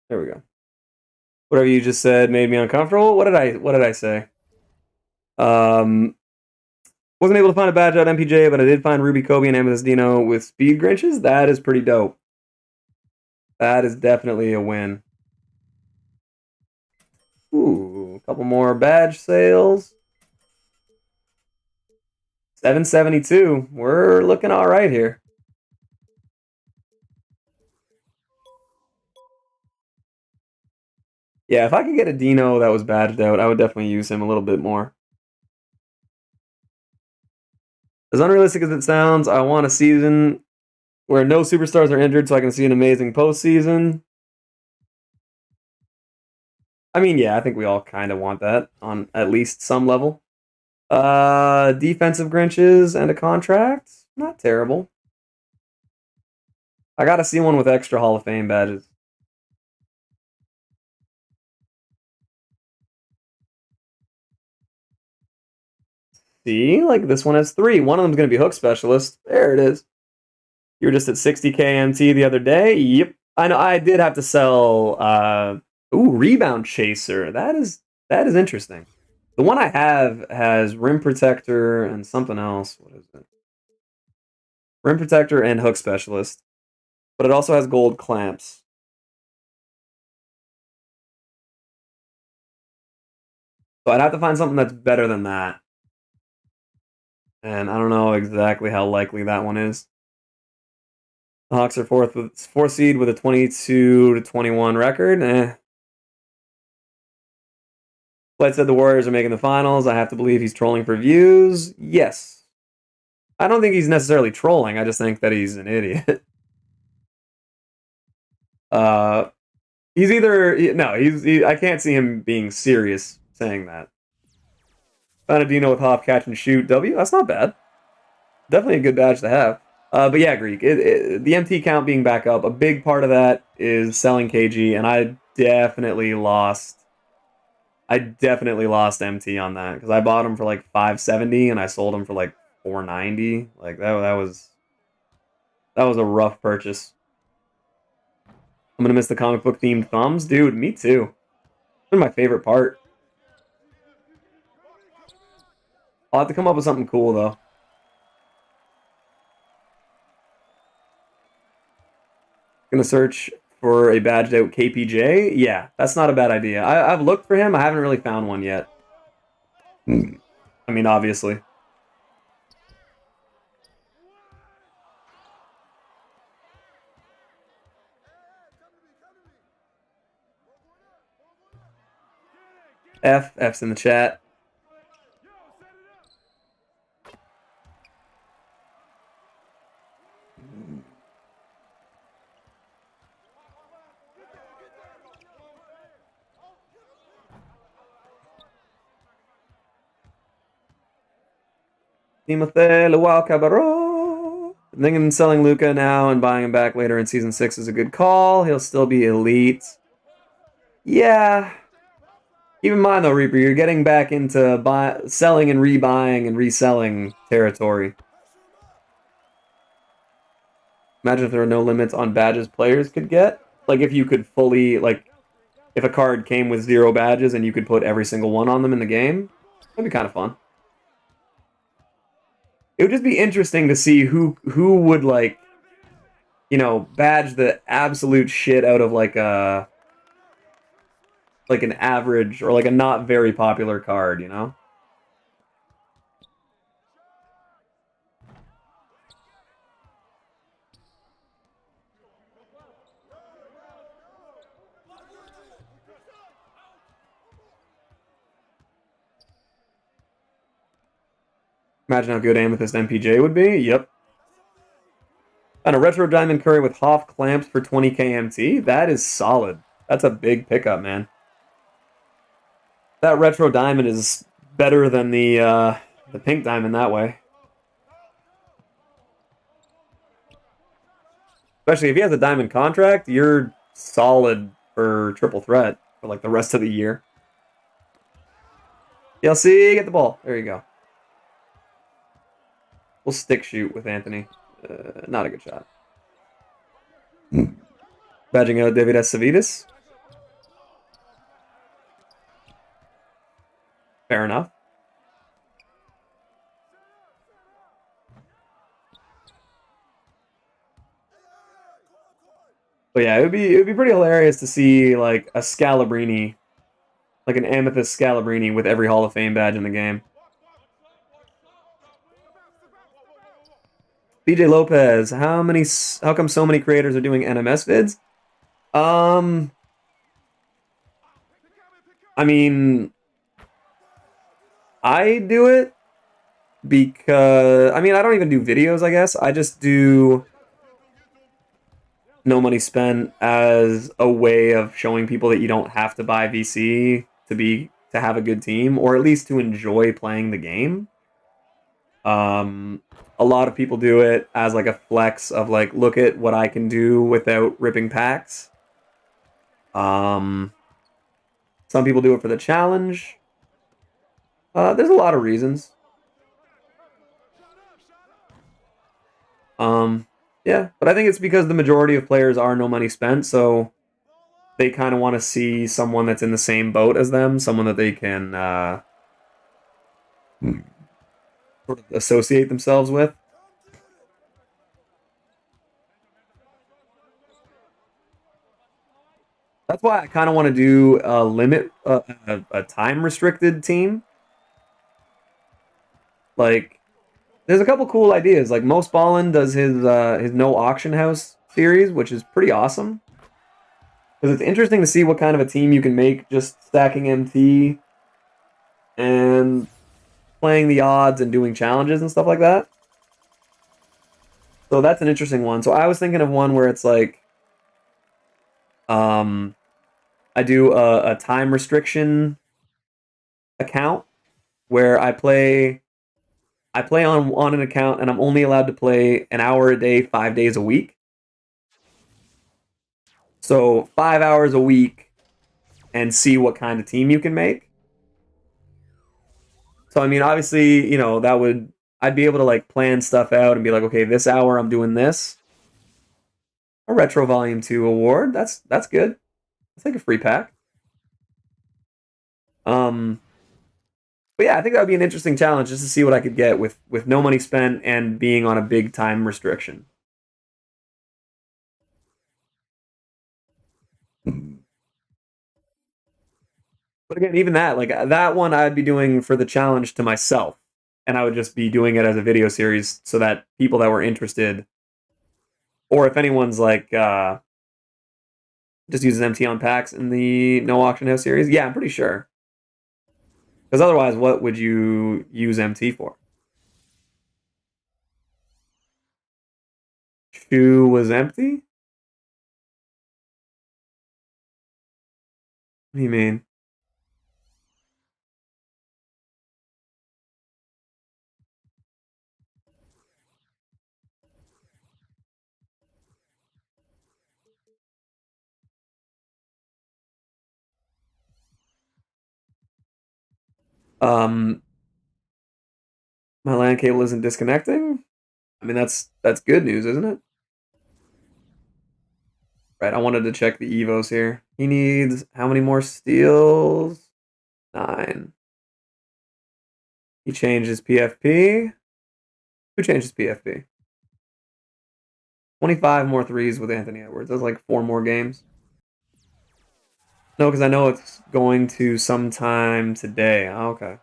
There we go. Whatever you just said made me uncomfortable. What did I say? Wasn't able to find a badge out MPJ, but I did find Ruby Kobe and Amethyst Dino with speed Grinches. That is pretty dope. That is definitely a win. Ooh, a couple more badge sales. 772. We're looking all right here. Yeah, if I could get a Dino that was badged out, I would definitely use him a little bit more. As unrealistic as it sounds, I want a season where no superstars are injured so I can see an amazing postseason. I mean, yeah, I think we all kind of want that on at least some level. Defensive Grinches and a contract? Not terrible. I gotta see one with extra Hall of Fame badges. See, like this one has 3. One of them's gonna be Hook Specialist. There it is. You were just at 60k MT the other day. Yep. I know I did have to sell Rebound Chaser. That is interesting. The one I have has Rim Protector and something else. What is it? Rim Protector and Hook Specialist. But it also has gold clamps. So I'd have to find something that's better than that. And I don't know exactly how likely that one is. The Hawks are fourth seed with a 22-21 record. Flight said the Warriors are making the finals. I have to believe he's trolling for views. Yes. I don't think he's necessarily trolling. I just think that he's an idiot. He's either no. I can't see him being serious saying that. Found a Dino with Hop, Catch, and Shoot. W. That's not bad. Definitely a good badge to have. But yeah, Greek. The MT count being back up, a big part of that is selling KG, and I definitely lost MT on that because I bought him for like 570 and I sold him for like 490. Like that was a rough purchase. I'm gonna miss the comic book themed thumbs, dude. Me too. They're my favorite part. I'll have to come up with something cool though. Gonna search for a badged out KPJ. Yeah, that's not a bad idea. I've looked for him. I haven't really found one yet. I mean, obviously. F's in the chat. Timothée Luau Cabarro. Thinking selling Luca now and buying him back later in Season 6 is a good call. He'll still be elite. Yeah. Keep in mind, though, Reaper, you're getting back into selling and rebuying and reselling territory. Imagine if there were no limits on badges players could get. Like, if you could fully, like, if a card came with 0 badges and you could put every single one on them in the game, that'd be kind of fun. It would just be interesting to see who would, like, you know, badge the absolute shit out of, like, an average or, like, a not very popular card, you know? Imagine how good Amethyst MPJ would be. Yep. And a Retro Diamond Curry with Hoff clamps for 20k MT. That is solid. That's a big pickup, man. That Retro Diamond is better than the Pink Diamond that way. Especially if he has a Diamond contract, you're solid for triple threat for like the rest of the year. DLC, get the ball. There you go. We'll stick shoot with Anthony. Not a good shot. Badging out David S. Savitas. But yeah, it would be pretty hilarious to see like a Scalabrini, like an Amethyst Scalabrini with every Hall of Fame badge in the game. BJ Lopez, how come so many creators are doing NMS vids? Um, I mean, I do it because I mean, I don't even do videos, I guess. I just do no money spent as a way of showing people that you don't have to buy VC to have a good team or at least to enjoy playing the game. Um, a lot of people do it as like a flex of like, look at what I can do without ripping packs. Um, some people do it for the challenge. There's a lot of reasons. Um, yeah, but I think it's because the majority of players are no money spent, so they kind of want to see someone that's in the same boat as them, someone that they can sort of associate themselves with. That's why I kind of want to do a limit, a time restricted team. Like, there's a couple cool ideas. Like Most Ballin does his no auction house series, which is pretty awesome. Because it's interesting to see what kind of a team you can make just stacking MT and playing the odds and doing challenges and stuff like that. So that's an interesting one. So I was thinking of one where it's like, um, I do a time restriction account where I play on an account and I'm only allowed to play an hour a day, 5 days a week. So 5 hours a week and see what kind of team you can make. So I mean, obviously, I'd be able to like plan stuff out and be like, okay, this hour I'm doing this. A Retro Volume 2 award. That's good. It's like a free pack. Um but yeah, I think that would be an interesting challenge just to see what I could get with no money spent and being on a big time restriction. But again, even that, like that one I'd be doing for the challenge to myself. And I would just be doing it as a video series so that people that were interested, or if anyone's like just uses MT on packs in the no auction house series, yeah, I'm pretty sure. Because otherwise, what would you use MT for? Shoe was empty? What do you mean? Um, my LAN cable isn't disconnecting? I mean, that's good news, isn't it? Right, I wanted to check the Evos here. He needs how many more steals? 9. He changed his PFP. Who changed his PFP? 25 more threes with Anthony Edwards. That's like 4 more games. No, because I know it's going to sometime today. Oh, okay.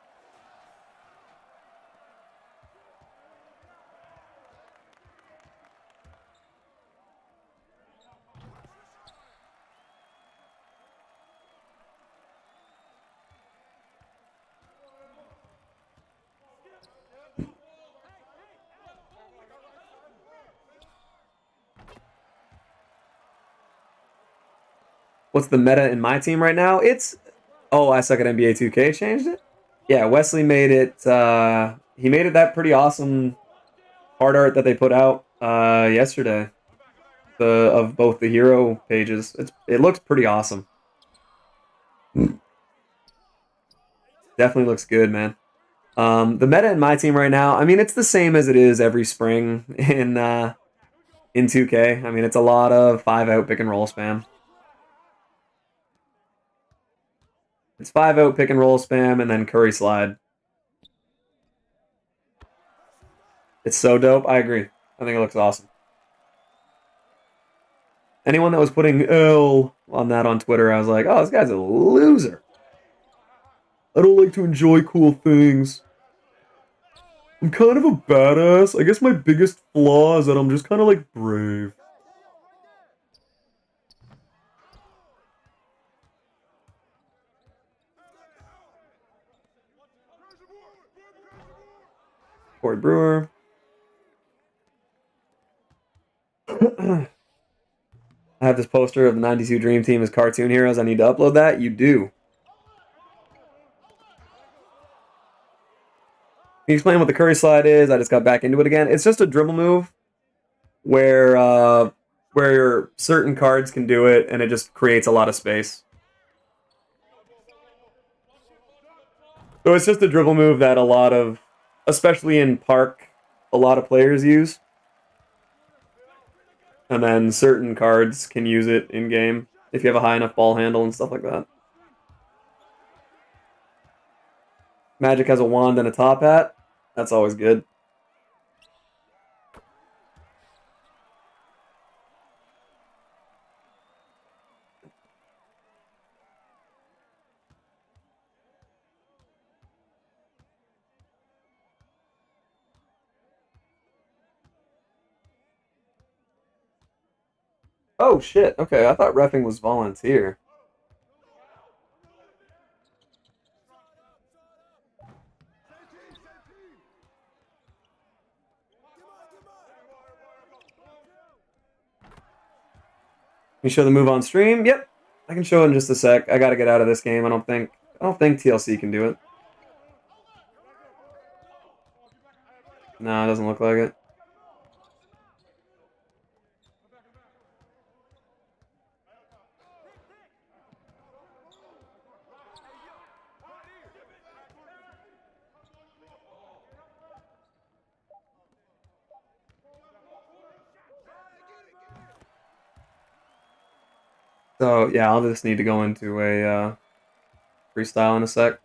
What's the meta in my team right now? I suck at NBA 2K changed it. Yeah, Wesley made it. He made it that pretty awesome card art that they put out yesterday. The of both the hero pages. It looks pretty awesome. Definitely looks good, man. The meta in my team right now, I mean, it's the same as it is every spring in 2K. I mean, it's a lot of 5-out pick and roll spam. It's 5-out pick and roll spam and then Curry slide. It's so dope. I agree. I think it looks awesome. Anyone that was putting L on that on Twitter, I was like, oh, this guy's a loser. I don't like to enjoy cool things. I'm kind of a badass. I guess my biggest flaw is that I'm just kind of like brave. Corey Brewer. I have this poster of the 92 Dream Team as cartoon heroes. I need to upload that. You do. Can you explain what the Curry slide is? I just got back into it again. It's just a dribble move where certain cards can do it, and it just creates a lot of space. So it's just a dribble move that a lot of, especially in Park, a lot of players use. And then certain cards can use it in game if you have a high enough ball handle and stuff like that. Magic has a wand and a top hat. That's always good. Oh shit, okay, I thought reffing was volunteer. Can you show the move on stream? Yep. I can show it in just a sec. I gotta get out of this game. I don't think TLC can do it. No, it doesn't look like it. So yeah, I'll just need to go into a freestyle in a sec.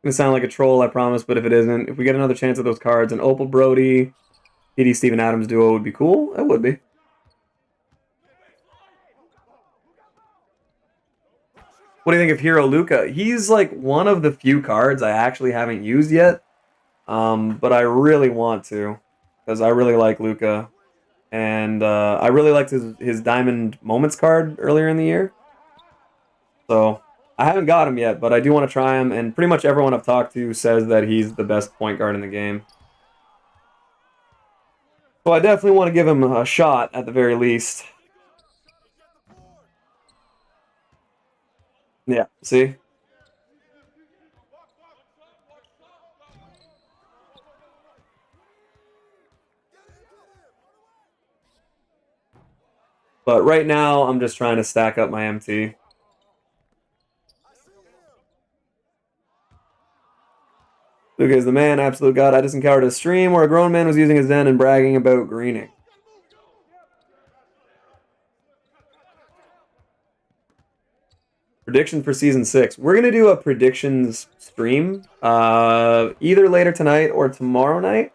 Gonna sound like a troll, I promise, but if it isn't, if we get another chance at those cards, an Opal Brody, PD Steven Adams duo would be cool. It would be. What do you think of Hero Luca? He's like one of the few cards I actually haven't used yet, but I really want to, because I really like Luca, and I really liked his Diamond Moments card earlier in the year. So I haven't got him yet, but I do want to try him, and pretty much everyone I've talked to says that he's the best point guard in the game. So I definitely want to give him a shot at the very least. Yeah, see? But right now, I'm just trying to stack up my MT. Luca is the man, absolute god. I just encountered a stream where a grown man was using his Zen and bragging about greening. Prediction for season 6. We're gonna do a predictions stream, either later tonight or tomorrow night.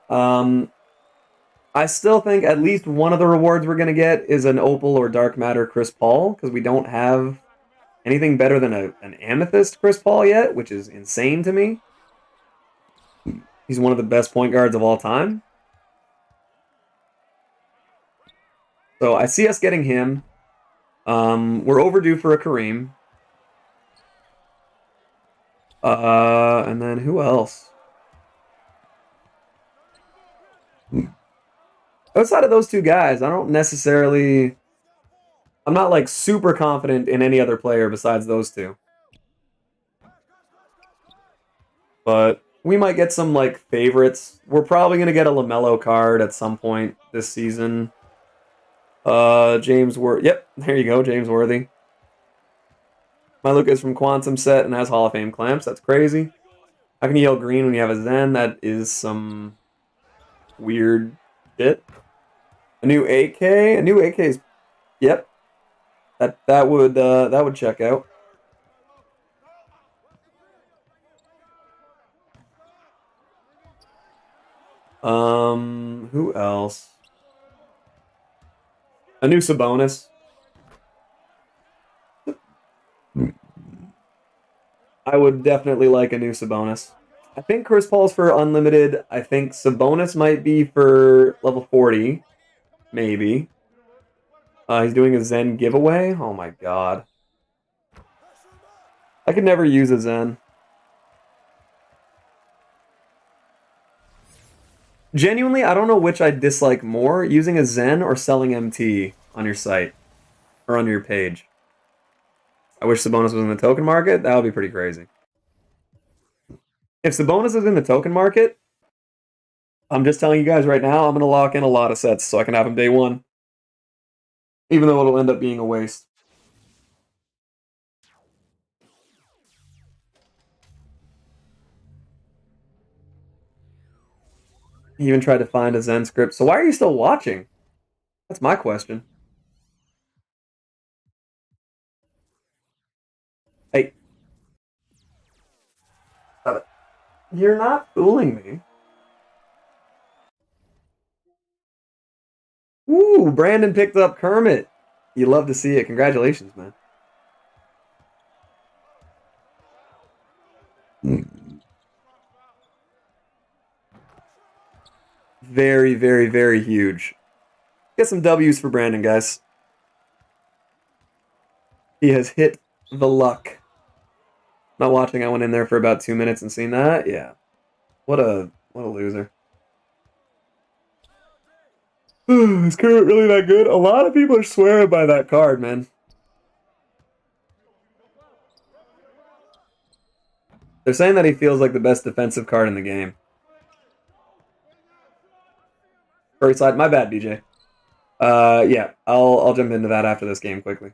I still think at least one of the rewards we're gonna get is an Opal or Dark Matter Chris Paul, because we don't have anything better than an Amethyst Chris Paul yet, which is insane to me. He's one of the best point guards of all time. So I see us getting him. We're overdue for a Kareem. And then who else? Outside of those two guys, I don't necessarily... I'm not like super confident in any other player besides those two. But We might get some like favorites. We're probably gonna get a LaMelo card at some point this season. James Worthy. Yep, there you go, James Worthy. My Luka is from Quantum Set and has Hall of Fame clamps. That's crazy. How can you yell green when you have a Zen? That is some weird shit. A new AK. A new AK is. Yep. That would check out. Who else? A new Sabonis. I would definitely like a new Sabonis. I think Chris Paul's for unlimited. I think Sabonis might be for level 40. Maybe. He's doing a Zen giveaway. Oh my god. I could never use a Zen. Genuinely, I don't know which I dislike more, using a Zen or selling MT on your site. Or on your page. I wish Sabonis was in the token market. That would be pretty crazy. If Sabonis is in the token market, I'm just telling you guys right now, I'm going to lock in a lot of sets so I can have him day one. Even though it'll end up being a waste. He even tried to find a Zen script. So why are you still watching? That's my question. Hey. Stop it. You're not fooling me. Ooh, Brandon picked up Kermit. You love to see it. Congratulations, man. Very, very, very huge. Get some W's for Brandon, guys. He has hit the luck. Not watching, I went in there for about 2 minutes and seen that. Yeah. What a loser. Is Kermit really that good? A lot of people are swearing by that card, man. They're saying that he feels like the best defensive card in the game. First side, my bad, BJ. Yeah, I'll jump into that after this game quickly.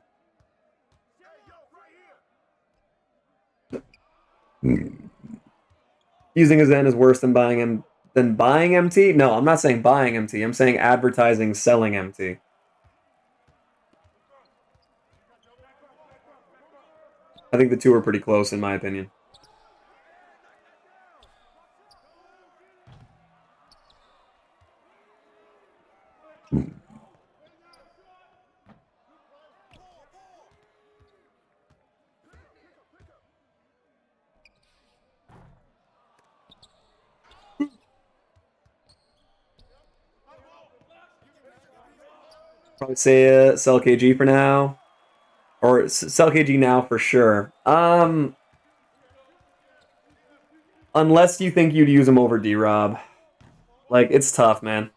Using a Zen is worse than buying MT? No, I'm not saying buying MT. I'm saying advertising selling MT. I think the two are pretty close in my opinion. Probably say sell KG for now. Or sell KG now for sure. Unless you think you'd use him over D-Rob. Like, it's tough, man.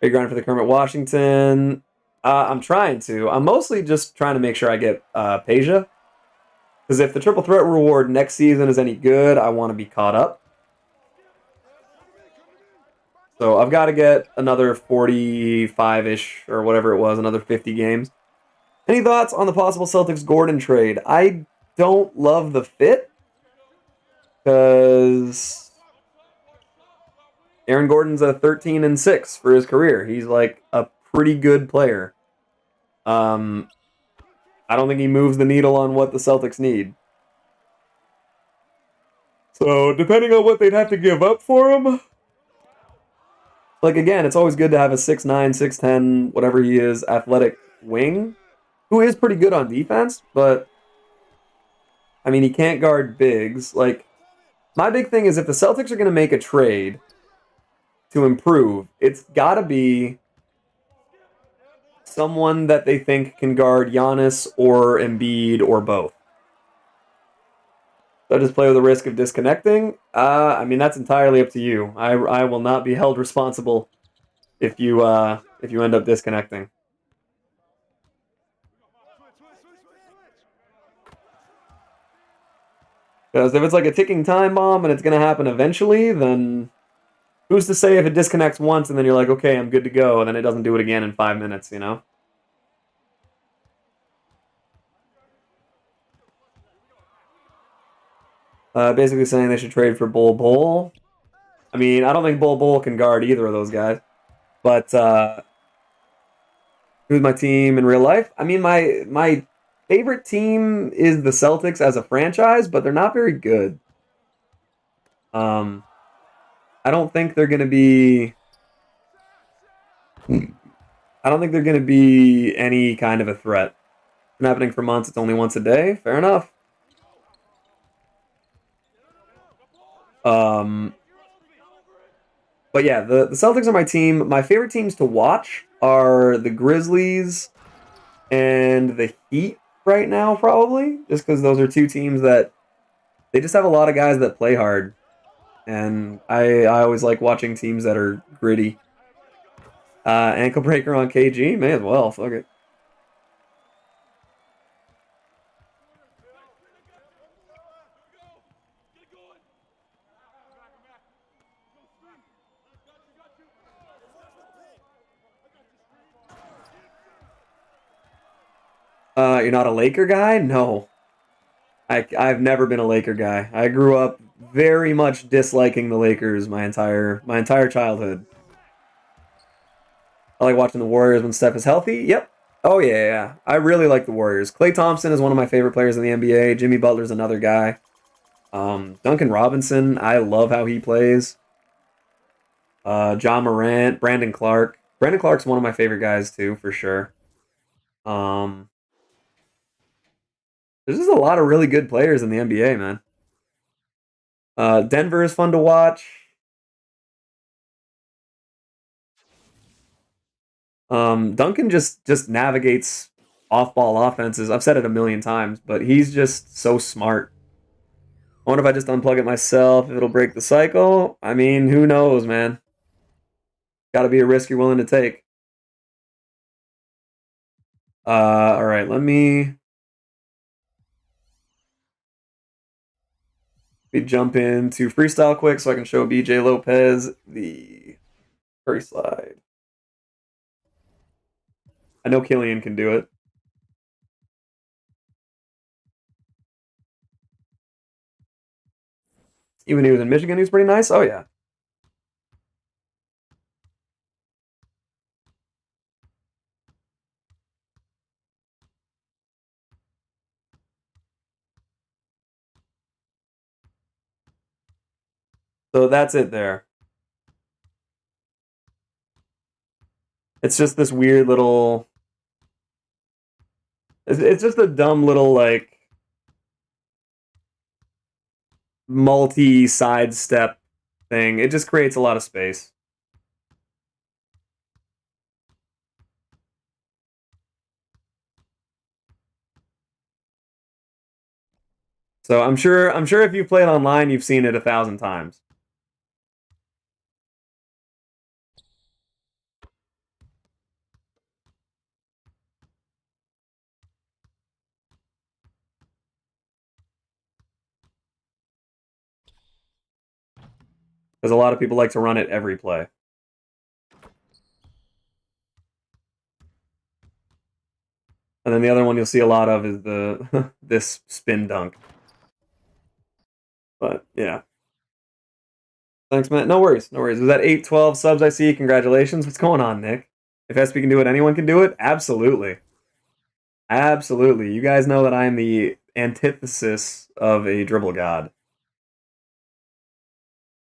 Are you grinding for the Kermit Washington? I'm trying to. I'm mostly just trying to make sure I get Peja. Because if the triple threat reward next season is any good, I want to be caught up. So I've got to get another 45-ish or whatever it was, another 50 games. Any thoughts on the possible Celtics-Gordon trade? I don't love the fit. Because Aaron Gordon's a 13-6 for his career. He's like a pretty good player. I don't think he moves the needle on what the Celtics need. So, depending on what they'd have to give up for him, like, again, it's always good to have a 6'9", 6'10", whatever he is, athletic wing, who is pretty good on defense, but, I mean, he can't guard bigs. Like, my big thing is if the Celtics are going to make a trade to improve, it's got to be someone that they think can guard Giannis or Embiid or both. So just play with the risk of disconnecting? I mean, that's entirely up to you. I will not be held responsible if you end up disconnecting. Because if it's like a ticking time bomb and it's going to happen eventually, then who's to say if it disconnects once and then you're like, okay, I'm good to go, and then it doesn't do it again in 5 minutes, you know? Basically saying they should trade for Bull Bull. I mean, I don't think Bull Bull can guard either of those guys. But who's my team in real life? I mean, my favorite team is the Celtics as a franchise, but they're not very good. Um, I don't think they're going to be. I don't think they're going to be any kind of a threat. It's been happening for months. It's only once a day. Fair enough. Um, but yeah, the Celtics are my team. My favorite teams to watch are the Grizzlies and the Heat right now, probably, just because those are two teams that they just have a lot of guys that play hard, and I always like watching teams that are gritty. Ankle breaker on KG, may as well. Fuck it. You're not a Laker guy? No, I've never been a Laker guy. I grew up very much disliking the Lakers my entire childhood. I like watching the Warriors when Steph is healthy. Yep. Oh yeah, yeah. I really like the Warriors. Klay Thompson is one of my favorite players in the NBA. Jimmy Butler's another guy. Duncan Robinson, I love how he plays. John Morant, Brandon Clark. Brandon Clark's one of my favorite guys too, for sure. Um, there's just a lot of really good players in the NBA, man. Denver is fun to watch. Duncan just navigates off-ball offenses. I've said it a million times, but he's just so smart. I wonder if I just unplug it myself, if it'll break the cycle. I mean, who knows, man? Got to be a risk you're willing to take. All right, let me jump into freestyle quick so I can show BJ Lopez the curry slide. I know Killian can do it. Even he was in Michigan, he was pretty nice. Oh yeah. So that's it there. It's just this weird little. It's just a dumb little like multi sidestep thing. It just creates a lot of space. So I'm sure if you played online, you've seen it 1,000 times. Because a lot of people like to run it every play. And then the other one you'll see a lot of is the this spin dunk. But yeah. Thanks, man. No worries. No worries. Was that 812 subs I see? Congratulations. What's going on, Nick? If SP can do it, anyone can do it? Absolutely. Absolutely. You guys know that I am the antithesis of a dribble god.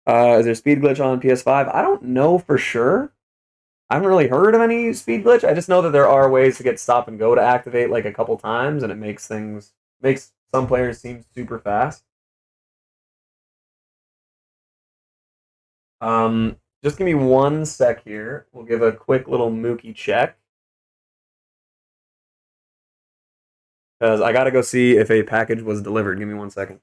Is there speed glitch on PS5? I don't know for sure. I haven't really heard of any speed glitch. I just know that there are ways to get stop and go to activate like a couple times, and it makes some players seem super fast. Just give me 1 sec here. We'll give a quick little Mookie check because I gotta go see if a package was delivered. Give me 1 second.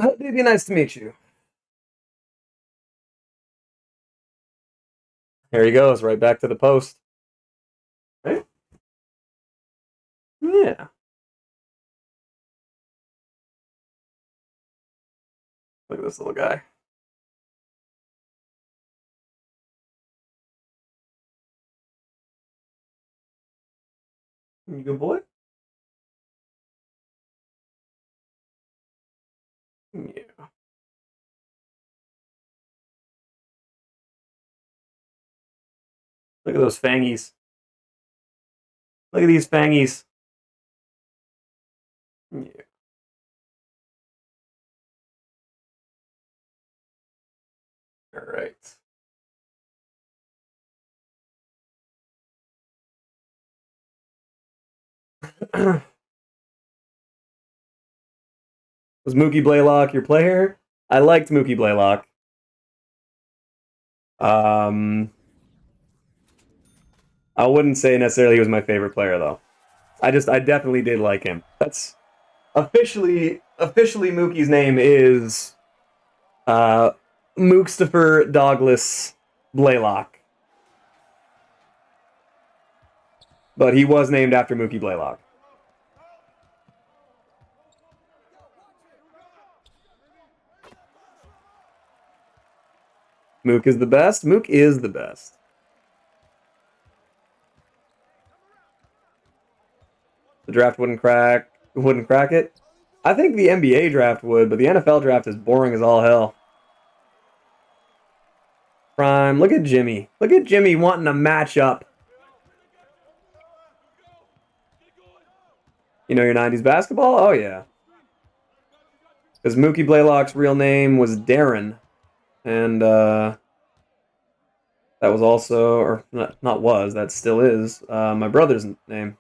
It'd be nice to meet you. There he goes, right back to the post. Right? Yeah. Look at this little guy. You good boy? Yeah. Look at those fangies. Look at these fangies. Yeah. All right. Was Mookie Blaylock your player? I liked Mookie Blaylock. I wouldn't say necessarily he was my favorite player though. I definitely did like him. That's officially Mookie's name is Mookstopher Douglas Blaylock. But he was named after Mookie Blaylock. Mook is the best. Mook is the best. The draft wouldn't crack it. I think the NBA draft would, but the NFL draft is boring as all hell. Prime. Look at Jimmy. Look at Jimmy wanting a matchup. You know your 90s basketball? Oh, yeah. Because Mookie Blaylock's real name was Darren. And that was also, or not was, that still is, my brother's name.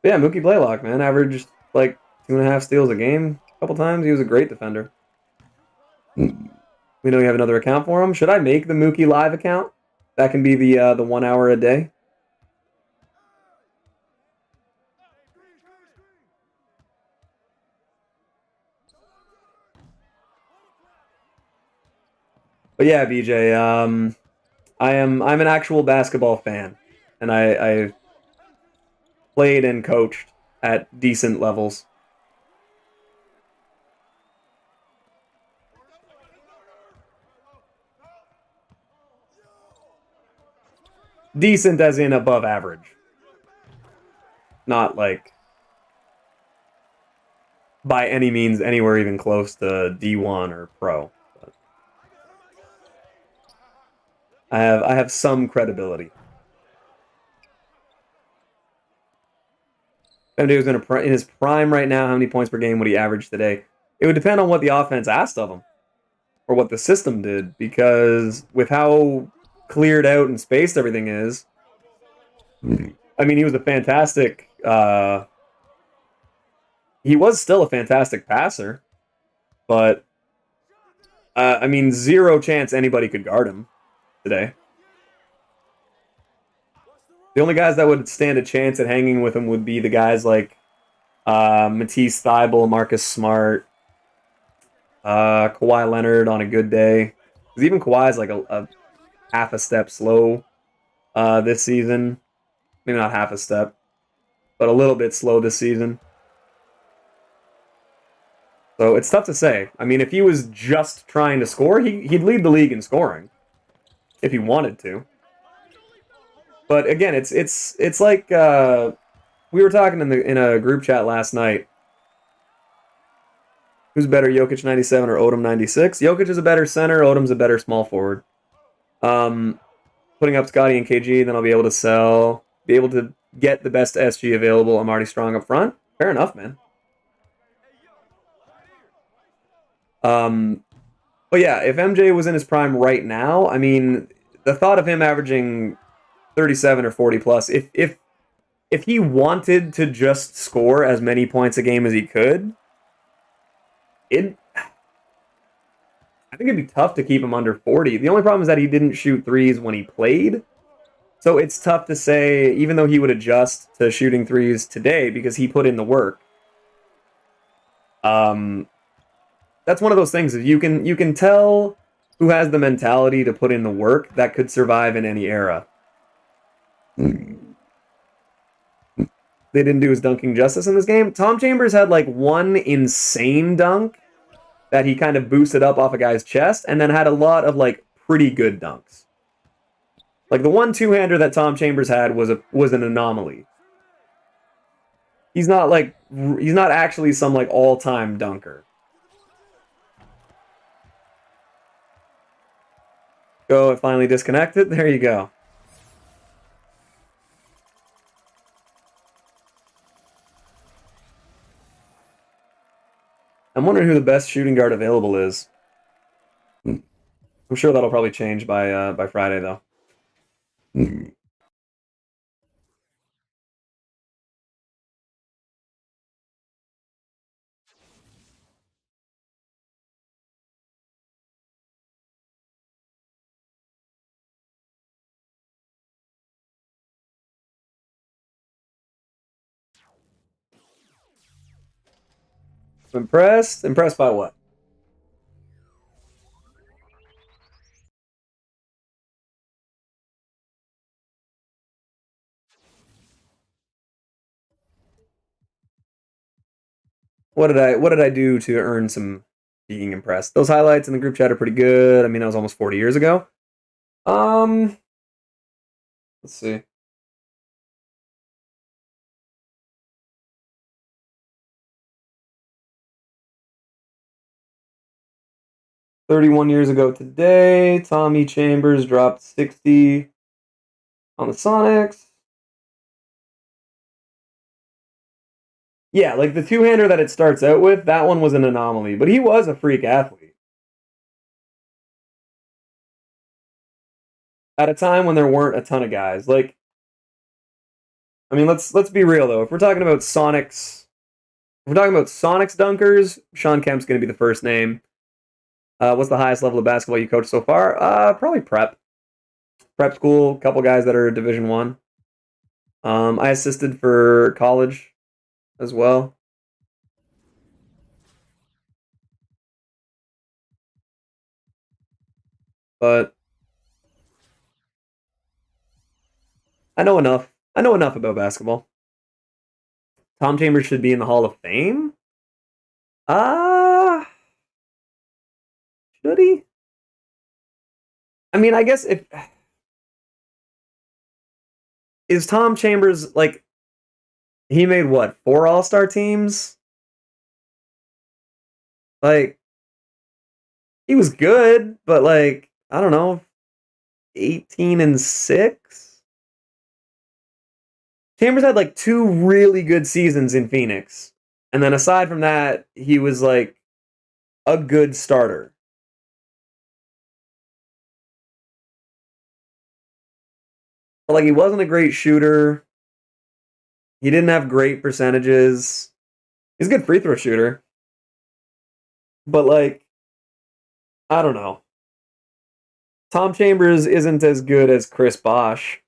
But yeah, Mookie Blaylock, man, averaged like 2.5 steals a game a couple times. He was a great defender. We know you have another account for him. Should I make the Mookie Live account? That can be the 1 hour a day. But yeah, BJ, I'm an actual basketball fan, and I played and coached at decent levels. Decent as in above average. Not like by any means anywhere even close to D1 or pro. But I have some credibility. MJ was in his prime right now. How many points per game would he average today? It would depend on what the offense asked of him, or what the system did. Because with how cleared out and spaced everything is, I mean, he was a fantastic. He was still a fantastic passer, but I mean, zero chance anybody could guard him today. The only guys that would stand a chance at hanging with him would be the guys like Matisse Thybulle, Marcus Smart, Kawhi Leonard on a good day. Because even Kawhi's like a half a step slow this season. Maybe not half a step, but a little bit slow this season. So it's tough to say. I mean, if he was just trying to score, he'd lead the league in scoring if he wanted to. But again, it's like we were talking in a group chat last night. Who's better, Jokic 97 or Odom 96? Jokic is a better center. Odom's a better small forward. Putting up Scotty and KG, then I'll be able to be able to get the best SG available. I'm already strong up front. Fair enough, man. But yeah, if MJ was in his prime right now, I mean, the thought of him averaging 37 or 40 plus, if he wanted to just score as many points a game as he could, I think it'd be tough to keep him under 40. The only problem is that he didn't shoot threes when he played. So it's tough to say, even though he would adjust to shooting threes today because he put in the work. That's one of those things. You can tell who has the mentality to put in the work that could survive in any era. They didn't do his dunking justice in this game. Tom Chambers had like one insane dunk that he kind of boosted up off a guy's chest, and then had a lot of like pretty good dunks. Like the one two-hander that Tom Chambers had was an anomaly. He's not actually some like all-time dunker. Go, it finally disconnected. There you go. I'm wondering who the best shooting guard available is. I'm sure that'll probably change by Friday, though. Impressed? Impressed by what? What did I do to earn some being impressed? Those highlights in the group chat are pretty good. I mean, that was almost 40 years ago. Let's see. "31 years ago today, Tommy Chambers dropped 60 on the Sonics." Yeah, like the two-hander that it starts out with, that one was an anomaly, but he was a freak athlete. At a time when there weren't a ton of guys. Like, I mean, let's be real though. If we're talking about Sonics dunkers, Sean Kemp's going to be the first name. What's the highest level of basketball you coached so far? Probably prep school. A couple guys that are Division 1. I assisted for college as well. But I know enough. I know enough about basketball. Tom Chambers should be in the Hall of Fame? Should he? I mean, I guess if is Tom Chambers like he made what, 4 All-Star teams? Like he was good, but like I don't know, 18-6. Chambers had like 2 really good seasons in Phoenix. And then aside from that, he was like a good starter. But like he wasn't a great shooter. He didn't have great percentages. He's a good free throw shooter. But like I don't know. Tom Chambers isn't as good as Chris Bosh.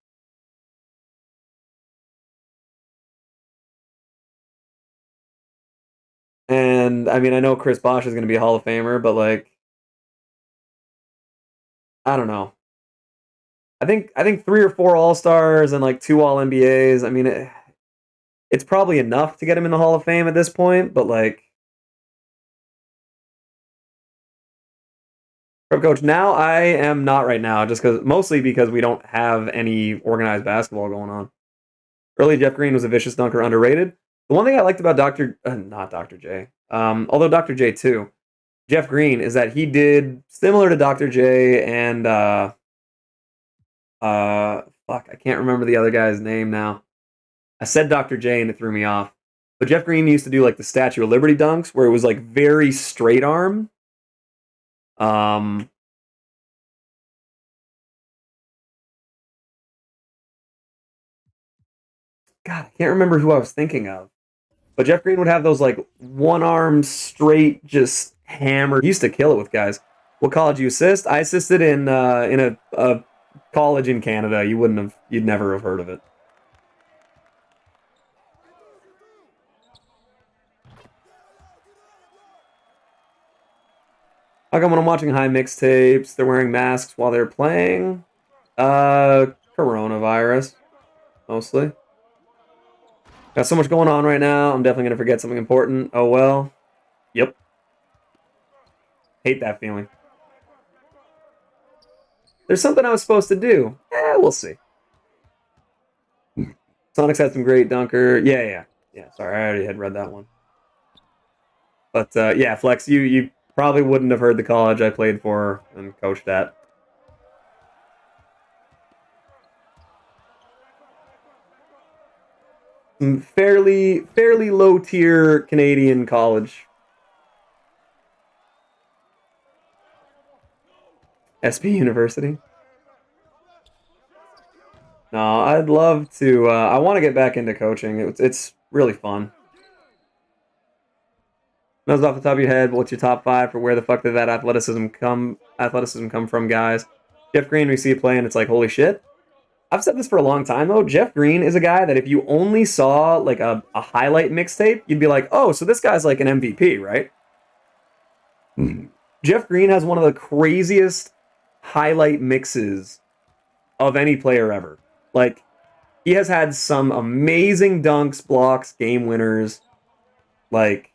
And I mean, I know Chris Bosh is going to be a Hall of Famer, but like I don't know. I think 3 or 4 All-Stars and like 2 All-NBAs. I mean, it's probably enough to get him in the Hall of Fame at this point, but like Prep coach now, I am not right now, just mostly because we don't have any organized basketball going on. Early Jeff Green was a vicious dunker, underrated. The one thing I liked about not Dr. J, although Dr. J too, Jeff Green, is that he did similar to Dr. J and fuck, I can't remember the other guy's name now. I said Dr. J and it threw me off. But Jeff Green used to do like the Statue of Liberty dunks where it was like very straight arm. God, I can't remember who I was thinking of. But Jeff Green would have those like one arm straight, just hammer. He used to kill it with guys. What college you assist? I assisted in a college in Canada. You'd never have heard of it. How come when I'm watching high mixtapes, they're wearing masks while they're playing? Coronavirus, mostly. Got so much going on right now, I'm definitely gonna forget something important. Oh well. Yep. Hate that feeling. There's something I was supposed to do. We'll see. Sonic's had some great dunker. Yeah. Sorry, I already had read that one. But yeah, Flex, you probably wouldn't have heard the college I played for and coached at. Some fairly low tier Canadian college. SB University. No, I'd love to. I want to get back into coaching. It's really fun. Knows off the top of your head, what's your top 5 for where the fuck did that athleticism come from, guys? Jeff Green, we see it play, and it's like, holy shit. I've said this for a long time, though. Jeff Green is a guy that if you only saw like a highlight mixtape, you'd be like, oh, so this guy's like an MVP, right? Jeff Green has one of the craziest highlight mixes of any player ever. Like, he has had some amazing dunks, blocks, game winners. Like,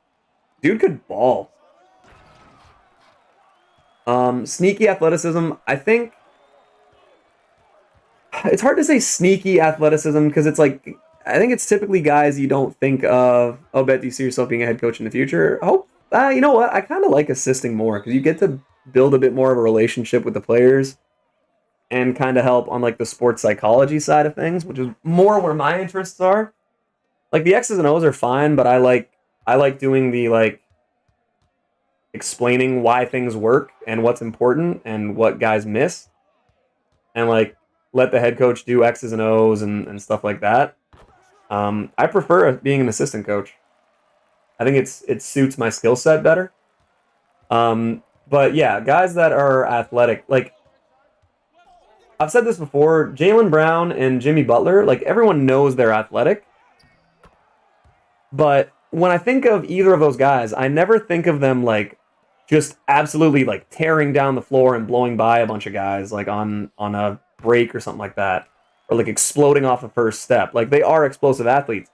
dude could ball. Sneaky athleticism, I think. It's hard to say sneaky athleticism because it's like, I think it's typically guys you don't think of. Oh, bet, do you see yourself being a head coach in the future? Oh, you know what? I kind of like assisting more because you get to build a bit more of a relationship with the players and kind of help on like the sports psychology side of things, which is more where my interests are. Like the X's and O's are fine, but I like doing the like explaining why things work and what's important and what guys miss, and like let the head coach do X's and O's and stuff like that. I prefer being an assistant coach. I think it suits my skill set better. But yeah, guys that are athletic, like I've said this before, Jaylen Brown and Jimmy Butler, like everyone knows they're athletic. But when I think of either of those guys, I never think of them like just absolutely like tearing down the floor and blowing by a bunch of guys like on a break or something like that, or like exploding off the first step. Like they are explosive athletes.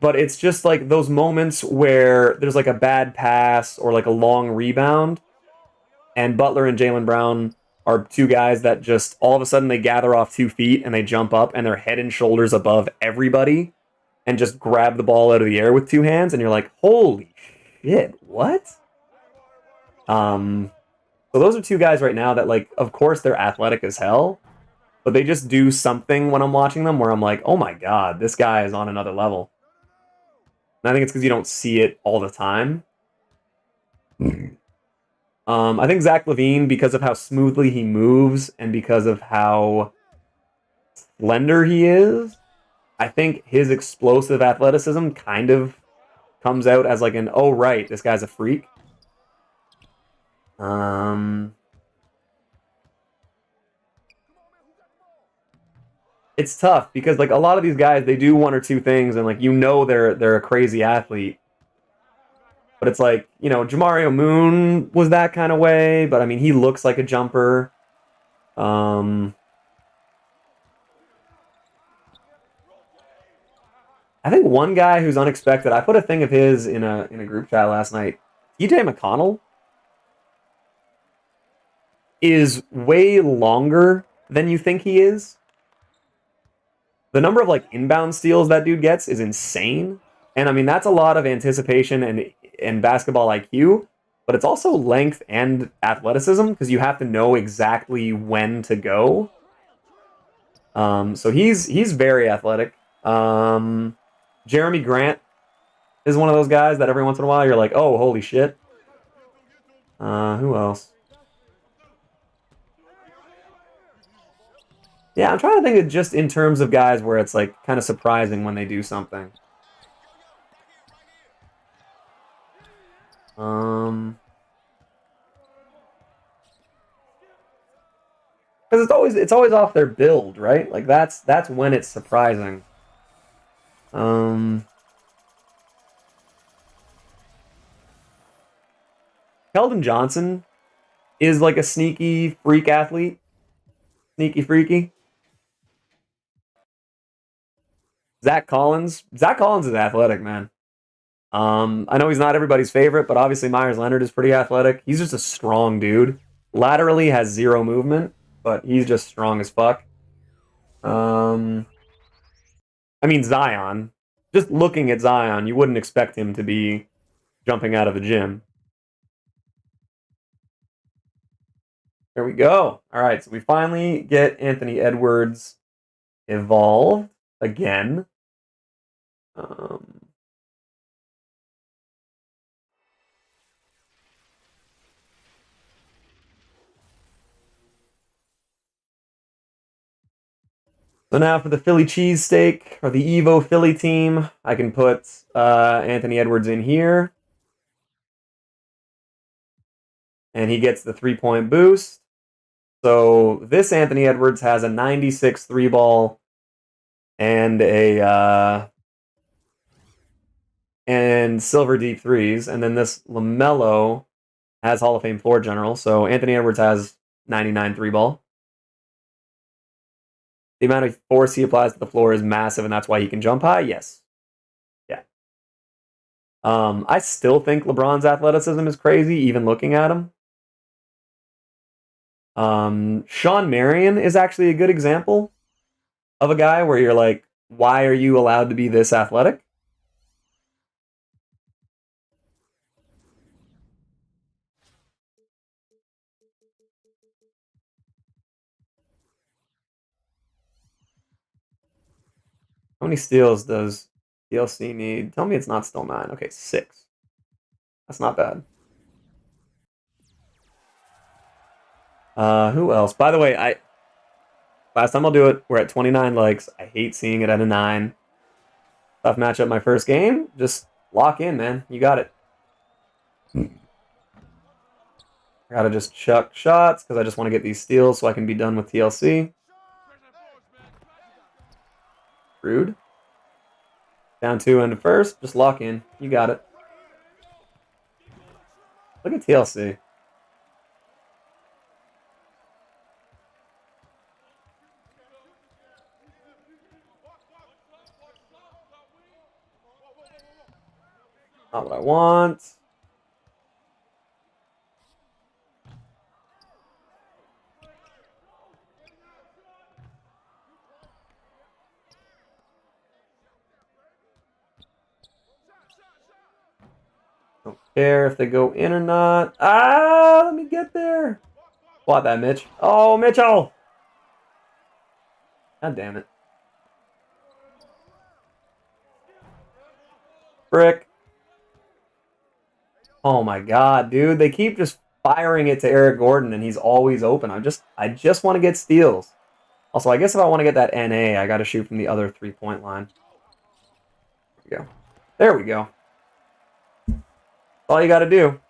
But it's just like those moments where there's like a bad pass or like a long rebound, and Butler and Jaylen Brown are two guys that just all of a sudden they gather off 2 feet and they jump up and they're head and shoulders above everybody and just grab the ball out of the air with 2 hands, and you're like, holy shit, what? So those are 2 guys right now that, like, of course they're athletic as hell, but they just do something when I'm watching them where I'm like, oh my god, this guy is on another level. And I think it's because you don't see it all the time. I think Zach LaVine, because of how smoothly he moves and because of how slender he is, I think his explosive athleticism kind of comes out as like an, oh right, this guy's a freak. It's tough because like a lot of these guys, they do 1 or 2 things and like they're a crazy athlete. But it's like, you know, Jamario Moon was that kind of way, but I mean he looks like a jumper. I think one guy who's unexpected, I put a thing of his in a group chat last night. TJ McConnell is way longer than you think he is. The number of like inbound steals that dude gets is insane. And I mean that's a lot of anticipation and basketball IQ, but it's also length and athleticism because you have to know exactly when to go. So he's very athletic. Jeremy Grant is one of those guys that every once in a while you're like, oh, holy shit. Who else? Yeah, I'm trying to think of just in terms of guys where it's like kind of surprising when they do something. Because it's always off their build, right? Like that's when it's surprising. Keldon Johnson is like a sneaky freak athlete. Sneaky freaky. Zach Collins. Zach Collins is athletic, man. I know he's not everybody's favorite, but obviously Myers Leonard is pretty athletic. He's just a strong dude. Laterally has zero movement, but he's just strong as fuck. I mean Zion. Just looking at Zion, you wouldn't expect him to be jumping out of the gym. There we go. All right, so we finally get Anthony Edwards evolved again. So now for the Philly cheesesteak, or the Evo Philly team, I can put Anthony Edwards in here. And he gets the 3-point boost. So this Anthony Edwards has a 96 3-ball and a and silver deep threes, and then this LaMelo has Hall of Fame floor general. So Anthony Edwards has 99 3-ball. The amount of force he applies to the floor is massive, and that's why he can jump high. Yes, yeah. I still think LeBron's athleticism is crazy, even looking at him. Sean Marion is actually a good example of a guy where you're like, why are you allowed to be this athletic? How many steals does DLC need? Tell me it's not still 9. Okay, 6. That's not bad. Who else? By the way, last time I'll do it, we're at 29 likes. I hate seeing it at a 9. Tough matchup my first game. Just lock in, man. You got it. I gotta just chuck shots because I just want to get these steals so I can be done with TLC. Rude. Down 2 into first. Just lock in. You got it. Look at TLC. Not what I want. Don't care if they go in or not. Ah, let me get there. Swat that, Mitch. Oh, Mitchell. God damn it. Frick. Oh my god, dude. They keep just firing it to Eric Gordon and he's always open. I just want to get steals. Also, I guess if I want to get that NA, I got to shoot from the other 3-point line. There we go. There we go. That's all you got to do.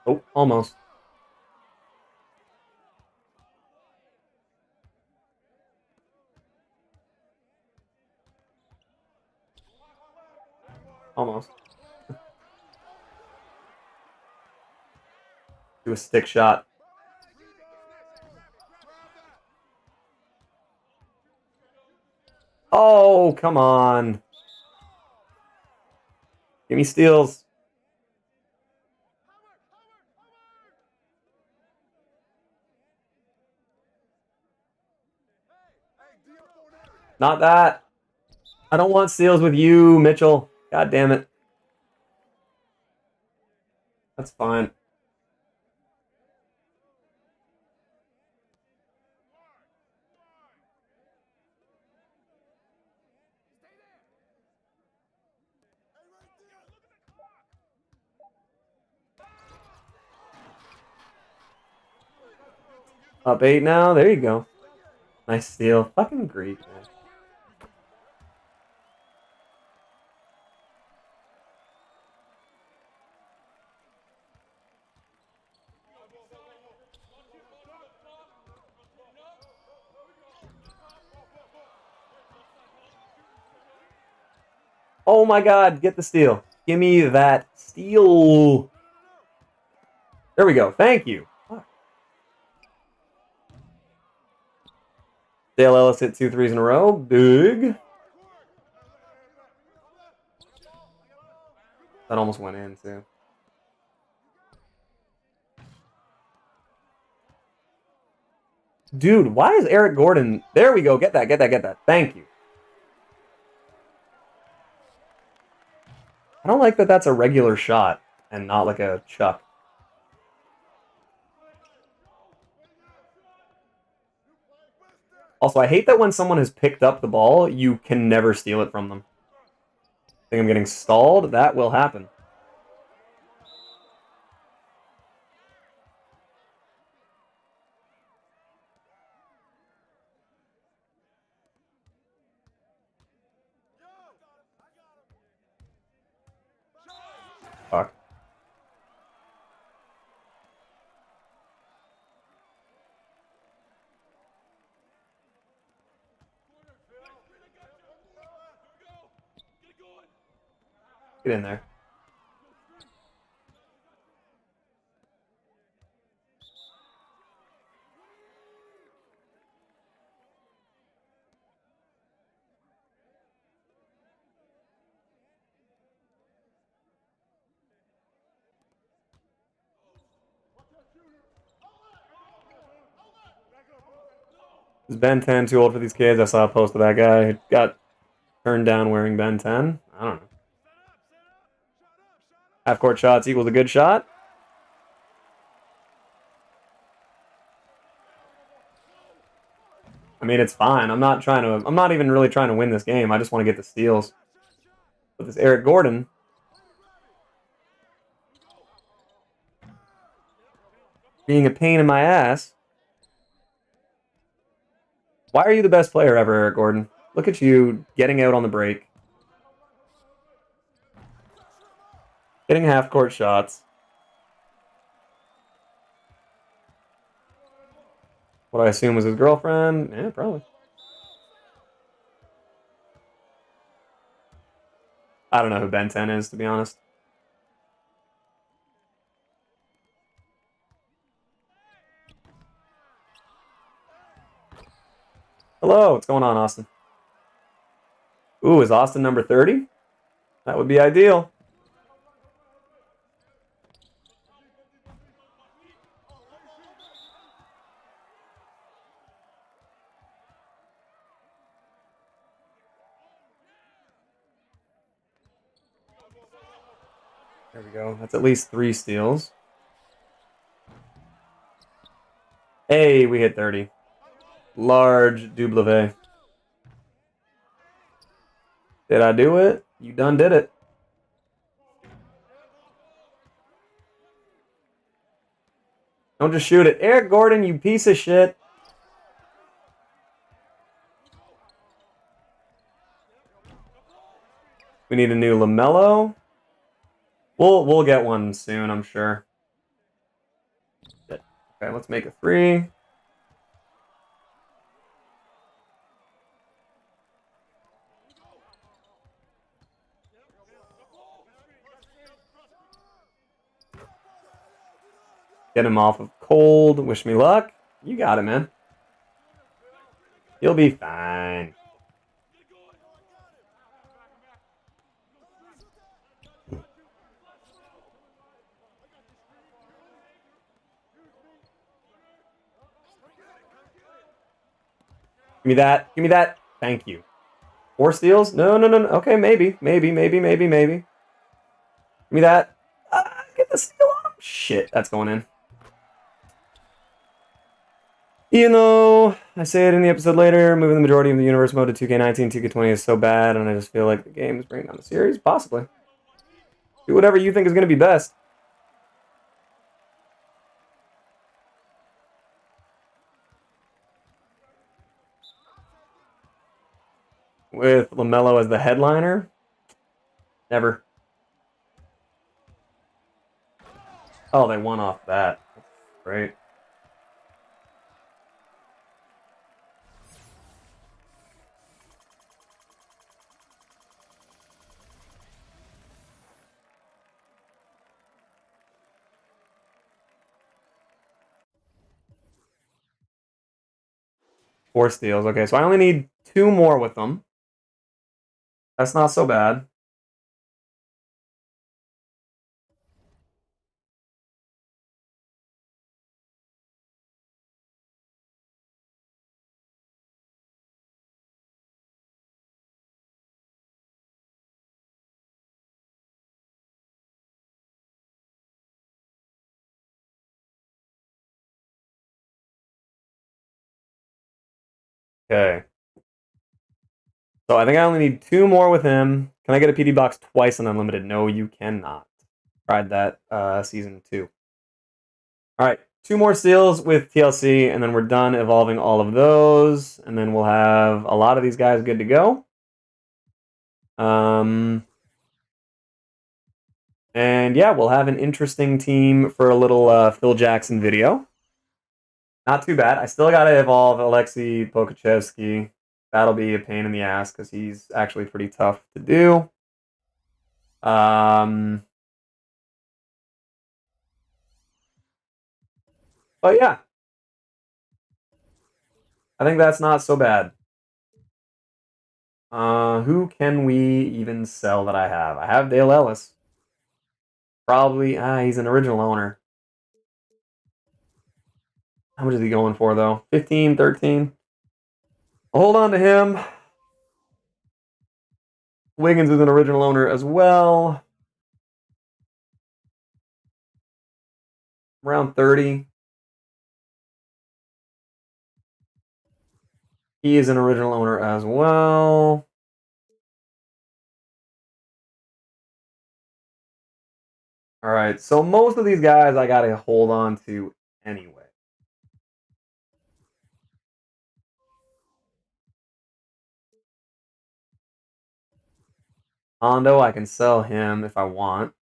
Oh, almost. Almost. Do a stick shot. Oh, come on. Give me steals. Not that. I don't want steals with you, Mitchell. God damn it. That's fine. Up 8 now. There you go. Nice steal. Fucking Greek, man. Oh my god, get the steal. Give me that steal. There we go. Thank you. Dale Ellis hit 2 threes in a row. Big. That almost went in, too. Dude, why is Eric Gordon... There we go. Get that, get that, get that. Thank you. I don't like that that's a regular shot and not like a chuck. Also, I hate that when someone has picked up the ball, you can never steal it from them. I think I'm getting stalled. That will happen. Fuck. Get in there. Is Ben 10 too old for these kids? I saw a post of that guy who got turned down wearing Ben 10. I don't know. Half-court shots equals a good shot. I mean, it's fine. I'm not even really trying to win this game. I just want to get the steals. But this Eric Gordon... being a pain in my ass. Why are you the best player ever, Eric Gordon? Look at you getting out on the break. Getting half-court shots. What I assume was his girlfriend? Yeah, probably. I don't know who Ben 10 is, to be honest. Hello, what's going on, Austin? Ooh, is Austin number 30? That would be ideal. There we go. That's at least 3 steals. Hey, we hit 30. Large double. Did I do it? You done did it. Don't just shoot it. Eric Gordon, you piece of shit. We need a new LaMelo. We'll get one soon, I'm sure. Okay, let's make a 3. Get him off of cold. Wish me luck. You got it, man. You'll be fine. Give me that. Give me that. Thank you. 4 steals? No. Okay, maybe. Give me that. Get the steal on him. Shit, that's going in. You know, I say it in the episode later, moving the majority of the universe mode to 2K19, 2K20 is so bad, and I just feel like the game is bringing down the series. Possibly. Do whatever you think is going to be best. With LaMelo as the headliner? Never. Oh, they won off that. That's great. 4 steals. Okay, so I only need 2 more with them. That's not so bad. Okay. So I think I only need 2 more with him. Can I get a PD box twice on unlimited? No, you cannot. Tried that season 2. All right, 2 more steals with TLC, and then we're done evolving all of those, and then we'll have a lot of these guys good to go. And yeah, we'll have an interesting team for a little Phil Jackson video. Not too bad. I still got to evolve Alexei Pokachevsky. That'll be a pain in the ass because he's actually pretty tough to do. But yeah, I think that's not so bad. Who can we even sell that I have? I have Dale Ellis. Probably, he's an original owner. How much is he going for, though? 15, 13? I'll hold on to him. Wiggins is an original owner as well. Around 30. He is an original owner as well. All right, so most of these guys I got to hold on to anyway. Hondo, I can sell him if I want.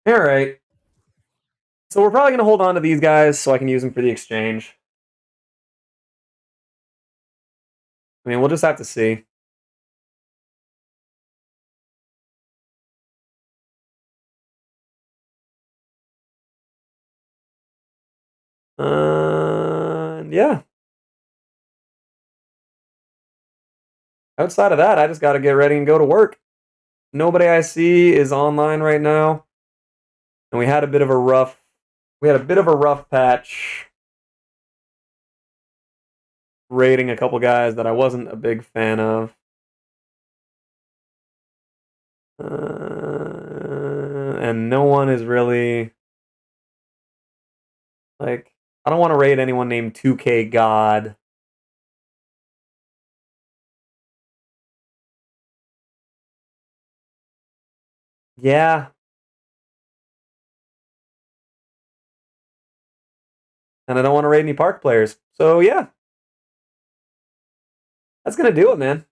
All right. So we're probably going to hold on to these guys so I can use them for the exchange. I mean, we'll just have to see. Yeah. Outside of that, I just got to get ready and go to work. Nobody I see is online right now. And we had a bit of a rough patch rating a couple guys that I wasn't a big fan of. And no one is really like, I don't want to raid anyone named 2K God. Yeah. And I don't want to raid any park players. So yeah. That's gonna do it, man.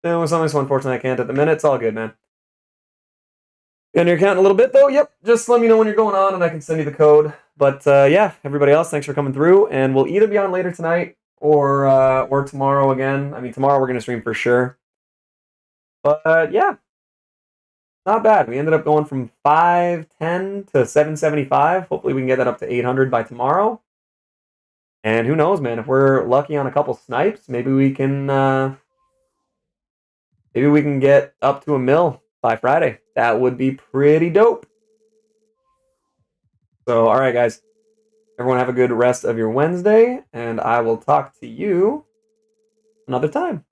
It was something so unfortunate I can't at the minute. It's all good, man. And you're counting a little bit though? Yep. Just let me know when you're going on and I can send you the code. But yeah, everybody else, thanks for coming through. And we'll either be on later tonight or tomorrow again. I mean, tomorrow we're gonna stream for sure. But yeah, not bad. We ended up going from 510 to 775. Hopefully we can get that up to 800 by tomorrow. And who knows, man? If we're lucky on a couple snipes, maybe we can get up to 1 mil by Friday. That would be pretty dope. So, all right, guys. Everyone have a good rest of your Wednesday, and I will talk to you another time.